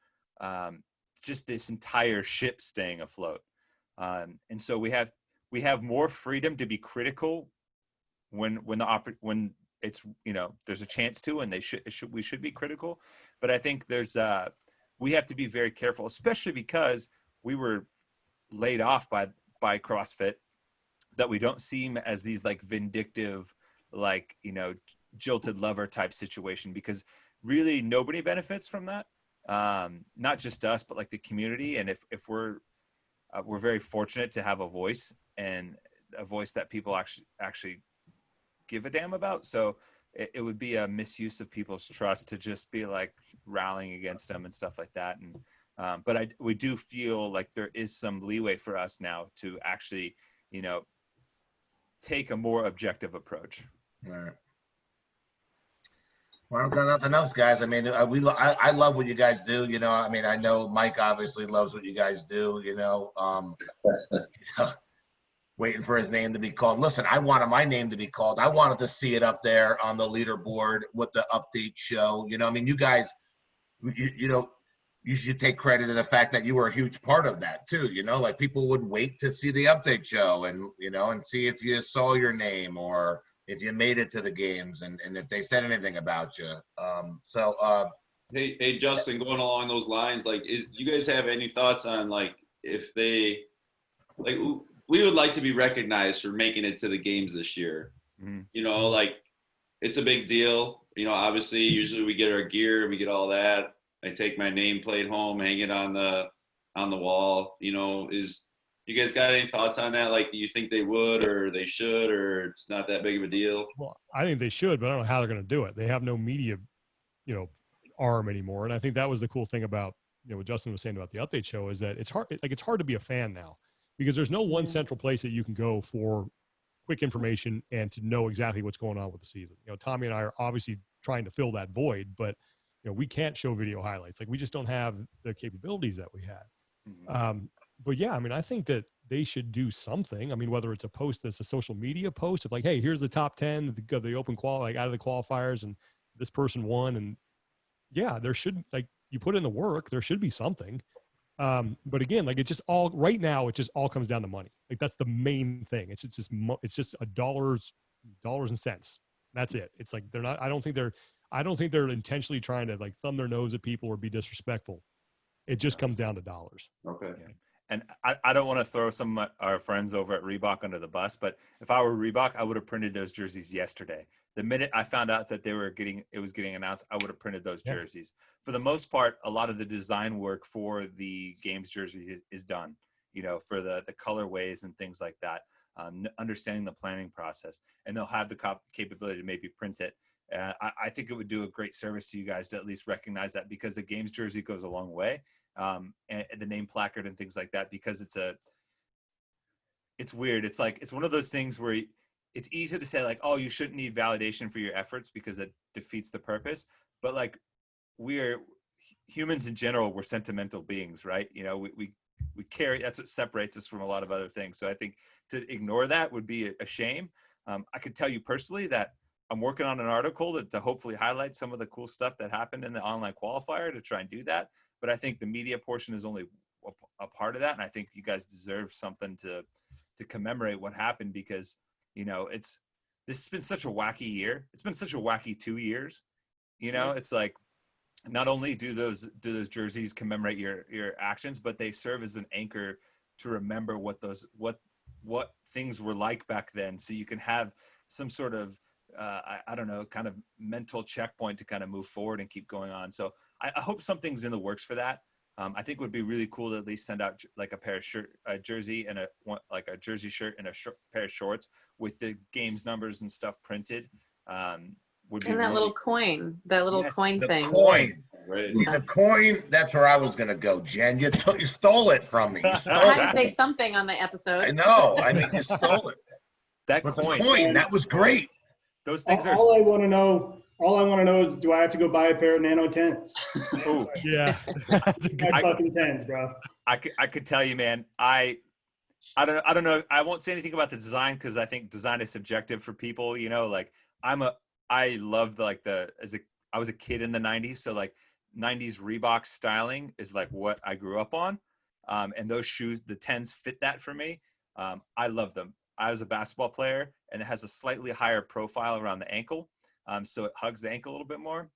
just this entire ship staying afloat. And so we have more freedom to be critical when it's, there's a chance to, and we should be critical. But I think we have to be very careful, especially because we were laid off by CrossFit, that we don't seem as these like vindictive, like, jilted lover type situation, because really nobody benefits from that. Not just us, but like the community. And if we're very fortunate to have a voice, and a voice that people actually give a damn about. So it would be a misuse of people's trust to just be like rallying against them and stuff like that. And but we do feel like there is some leeway for us now to actually, take a more objective approach. All right. Well, I don't got nothing else, guys. I mean, I love what you guys do. I mean, I know Mike obviously loves what you guys do. Waiting for his name to be called. Listen, I wanted my name to be called. I wanted to see it up there on the leaderboard with the update show. I mean, you guys, you should take credit to the fact that you were a huge part of that too. Like people would wait to see the update show and, and see if you saw your name or if you made it to the games and if they said anything about you. Hey, Justin, going along those lines, like, you guys have any thoughts on, like, if they, like, we would like to be recognized for making it to the games this year. Mm-hmm. Like, it's a big deal. Obviously, usually we get our gear and we get all that. I take my nameplate home, hang it on the wall. You guys got any thoughts on that? Like, do you think they would, or they should, or it's not that big of a deal? Well, I think they should, but I don't know how they're going to do it. They have no media, arm anymore. And I think that was the cool thing about, what Justin was saying about the update show, is that it's hard to be a fan now, because there's no one central place that you can go for quick information and to know exactly what's going on with the season. Tommy and I are obviously trying to fill that void, but we can't show video highlights. Like we just don't have the capabilities that we had. Mm-hmm. But yeah, I mean, I think that they should do something. I mean, whether it's a post that's a social media post of like, hey, here's the top 10, the open like out of the qualifiers, and this person won. And yeah, there should, like, you put in the work, there should be something. But again, like, it just all right now, it just all comes down to money. Like that's the main thing. It's just a dollars and cents. That's it. It's like, I don't think they're intentionally trying to like thumb their nose at people or be disrespectful. It just comes down to dollars. Okay. Yeah. And I don't want to throw some of our friends over at Reebok under the bus, but if I were Reebok, I would have printed those jerseys yesterday. The minute I found out that it was getting announced, I would have printed those jerseys. For the most part, a lot of the design work for the games jersey is done, for the colorways and things like that, understanding the planning process, and they'll have the capability to maybe print it. I think it would do a great service to you guys to at least recognize that, because the games jersey goes a long way. And the name placard and things like that, because it's weird. It's like, it's one of those things where it's easy to say like, oh, you shouldn't need validation for your efforts because it defeats the purpose. But like, we're humans in general, we're sentimental beings, right? We carry, that's what separates us from a lot of other things. So I think to ignore that would be a shame. I could tell you personally that I'm working on an article to hopefully highlight some of the cool stuff that happened in the online qualifier to try and do that. But I think the media portion is only a part of that. And I think you guys deserve something to commemorate what happened, because, this has been such a wacky year. It's been such a wacky 2 years. It's like, not only do those jerseys commemorate your actions, but they serve as an anchor to remember what things were like back then. So you can have some sort of, I don't know, kind of mental checkpoint to kind of move forward and keep going on. So I hope something's in the works for that. I think it would be really cool to at least send out like a pair of a jersey and a jersey shirt and a pair of shorts with the game's numbers and stuff printed. Would be And that really little coin, that little Yes, coin The thing. coin. Right. See, the coin, that's where I was going to go, Jen. You stole it from me. You I stole had to it. say something on the I episode. know. I mean, you stole it. that But the coin. coin, that was great. Those things are. All I want to know is, do I have to go buy a pair of Nano 10s? Ooh, Yeah. That's a good, My fucking 10s, bro. I could tell you, man. I don't know. I won't say anything about the design because I think design is subjective for people. You know, like I love I was a kid in the 90s, so like 90s Reebok styling is like what I grew up on. And those shoes, the 10s fit that for me. I love them. I was a basketball player and it has a slightly higher profile around the ankle. So it hugs the ankle a little bit more.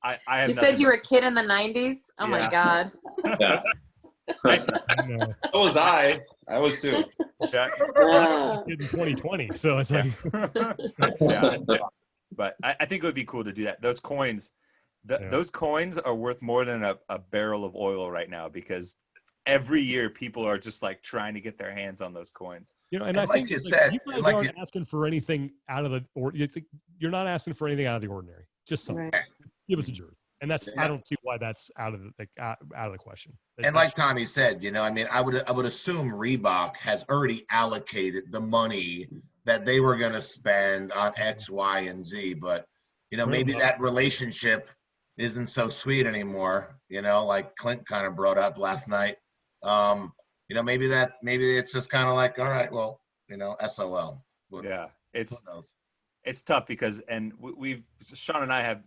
I have You said you were a kid in the 90s? Oh my Yeah. God. Yeah. I know. So was I. I was too. Yeah. Ah. In 2020, so it's like Yeah. But I think it would be cool to do that. Those coins, those coins are worth more than a barrel of oil right now because every year people are just like trying to get their hands on those coins. and I like think you said, you guys like aren't asking for anything out of the or you're not asking for anything out of the ordinary. Just something. Right. Give us a jersey, and that's Yeah. I don't see why that's out of the question. And like Tommy said, I mean, I would assume Reebok has already allocated the money that they were going to spend on X, Y, and Z. But, maybe that relationship isn't so sweet anymore, like Clint kind of brought up last night. Maybe it's just kind of like, all right, well, SOL. Yeah. Who knows? It's tough because, and Sean and I have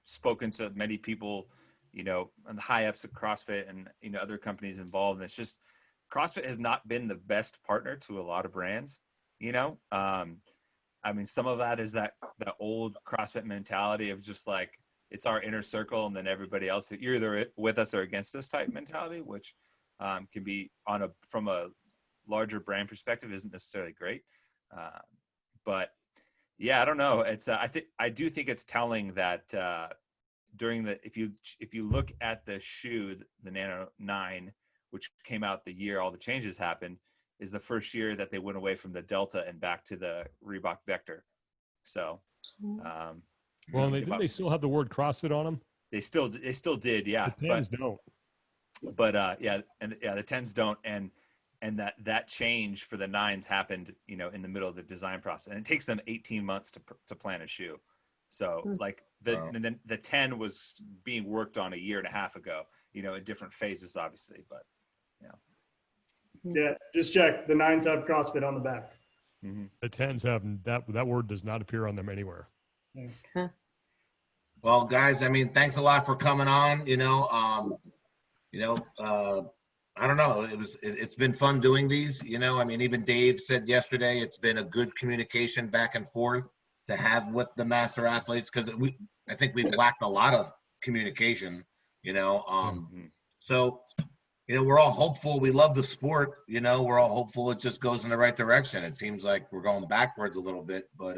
spoken to many people, on the high ups of CrossFit and, other companies involved. And it's just, CrossFit has not been the best partner to a lot of brands, I mean, some of that is that old CrossFit mentality of just like, it's our inner circle. And then everybody else, you're either with us or against us type mentality, which can be from a larger brand perspective isn't necessarily great. But yeah, I don't know. It's I do think it's telling that during if you look at the shoe, the Nano 9, which came out the year all the changes happened, is the first year that they went away from the Delta and back to the Reebok Vector. So, well, didn't they still have the word CrossFit on them? They still did, yeah. The 10s don't. But the 10s don't, and that change for the 9s happened, in the middle of the design process, and it takes them 18 months to plan a shoe. So like the 10 was being worked on a year and a half ago, in different phases, obviously, but Yeah, just check. The 9s have CrossFit on the back. Mm-hmm. The 10s have that word does not appear on them anywhere. Well, guys, I mean, thanks a lot for coming on. I don't know. It's been fun doing these. I mean, even Dave said yesterday it's been a good communication back and forth to have with the master athletes because I think we've lacked a lot of communication. So we're all hopeful. We love the sport. We're all hopeful it just goes in the right direction. It seems like we're going backwards a little bit, but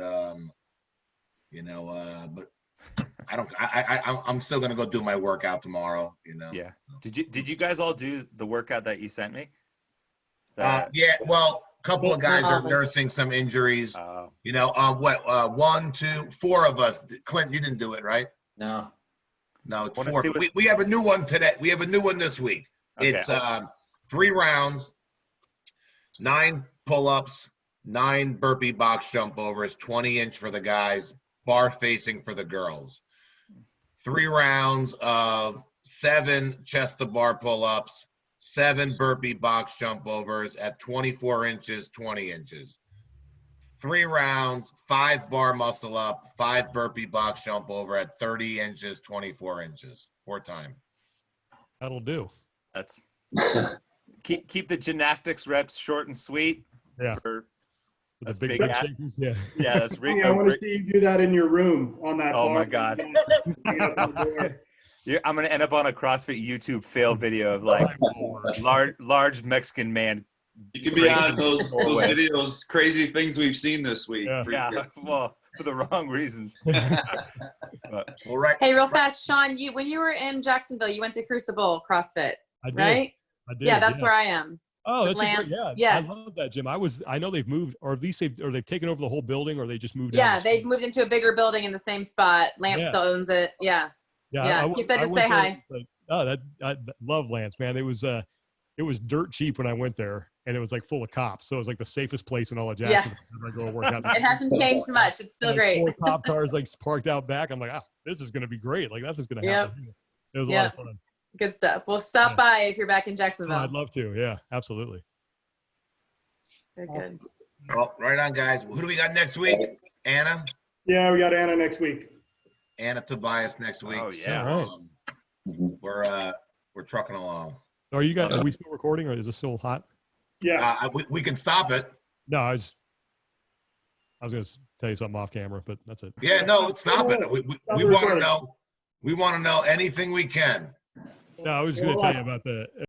but I'm still gonna go do my workout tomorrow. Yeah. Did you guys all do the workout that you sent me? Yeah. Well, a couple of guys are nursing some injuries. 1, 2, 4 of us. Clint, you didn't do it, right? No. No, it's 4. We have a new one today. We have a new one this week. Okay. It's 3 rounds, 9 pull-ups, 9 burpee box jump overs, 20-inch for the guys, bar facing for the girls. 3 rounds of 7 chest to bar pull-ups, 7 burpee box jump overs at 24 inches, 20 inches. 3 rounds, 5 bar muscle up, 5 burpee box jump over at 30 inches, 24 inches, 4 times. That'll do. That's keep the gymnastics reps short and sweet. Yeah. For the big shakers. Yeah. Yeah, that's I want to see you do that in your room on that Oh bar. my God. I'm gonna end up on a CrossFit YouTube fail video of like large Mexican man. You can be on those videos, crazy things we've seen this week. Yeah, well, for the wrong reasons. But Well, right. Hey, real fast, Sean, when you were in Jacksonville, you went to Crucible CrossFit, I did. right? I did. Yeah, that's where I am. Oh, with that's a great, Lance. yeah. Yeah. I love that gym. I know they've moved, or at least they've taken over the whole building, or they just moved. Yeah, down the they've street. moved into a bigger building in the same spot. Lance Yeah. still owns it. Yeah. Yeah. He said to went say there, hi. but, oh, I love Lance, man. It was dirt cheap when I went there, and it was like full of cops. So it was like the safest place in all of Yeah. Jacksonville. I go work out. It hasn't changed much. It's still Like great. 4 cop cars like parked out back. I'm like, this is gonna be great. Like nothing's gonna happen. Here. It was a lot of fun. Good stuff. Well, stop by if you're back in Oh, Jacksonville. I'd love to. Yeah, absolutely. Very good. Well, right on, guys. Who do we got next week? Anna? Yeah, we got Anna next week. Anna Tobias next week. Oh, So, yeah. All right. we're trucking along. Are you guys? Are we still recording, or is it still hot? Yeah. We can stop it. No, I was gonna tell you something off camera, but that's it. Yeah, no, let's stop it. We Stop want to recording. know. We want to know anything we can. No, I was gonna tell you about the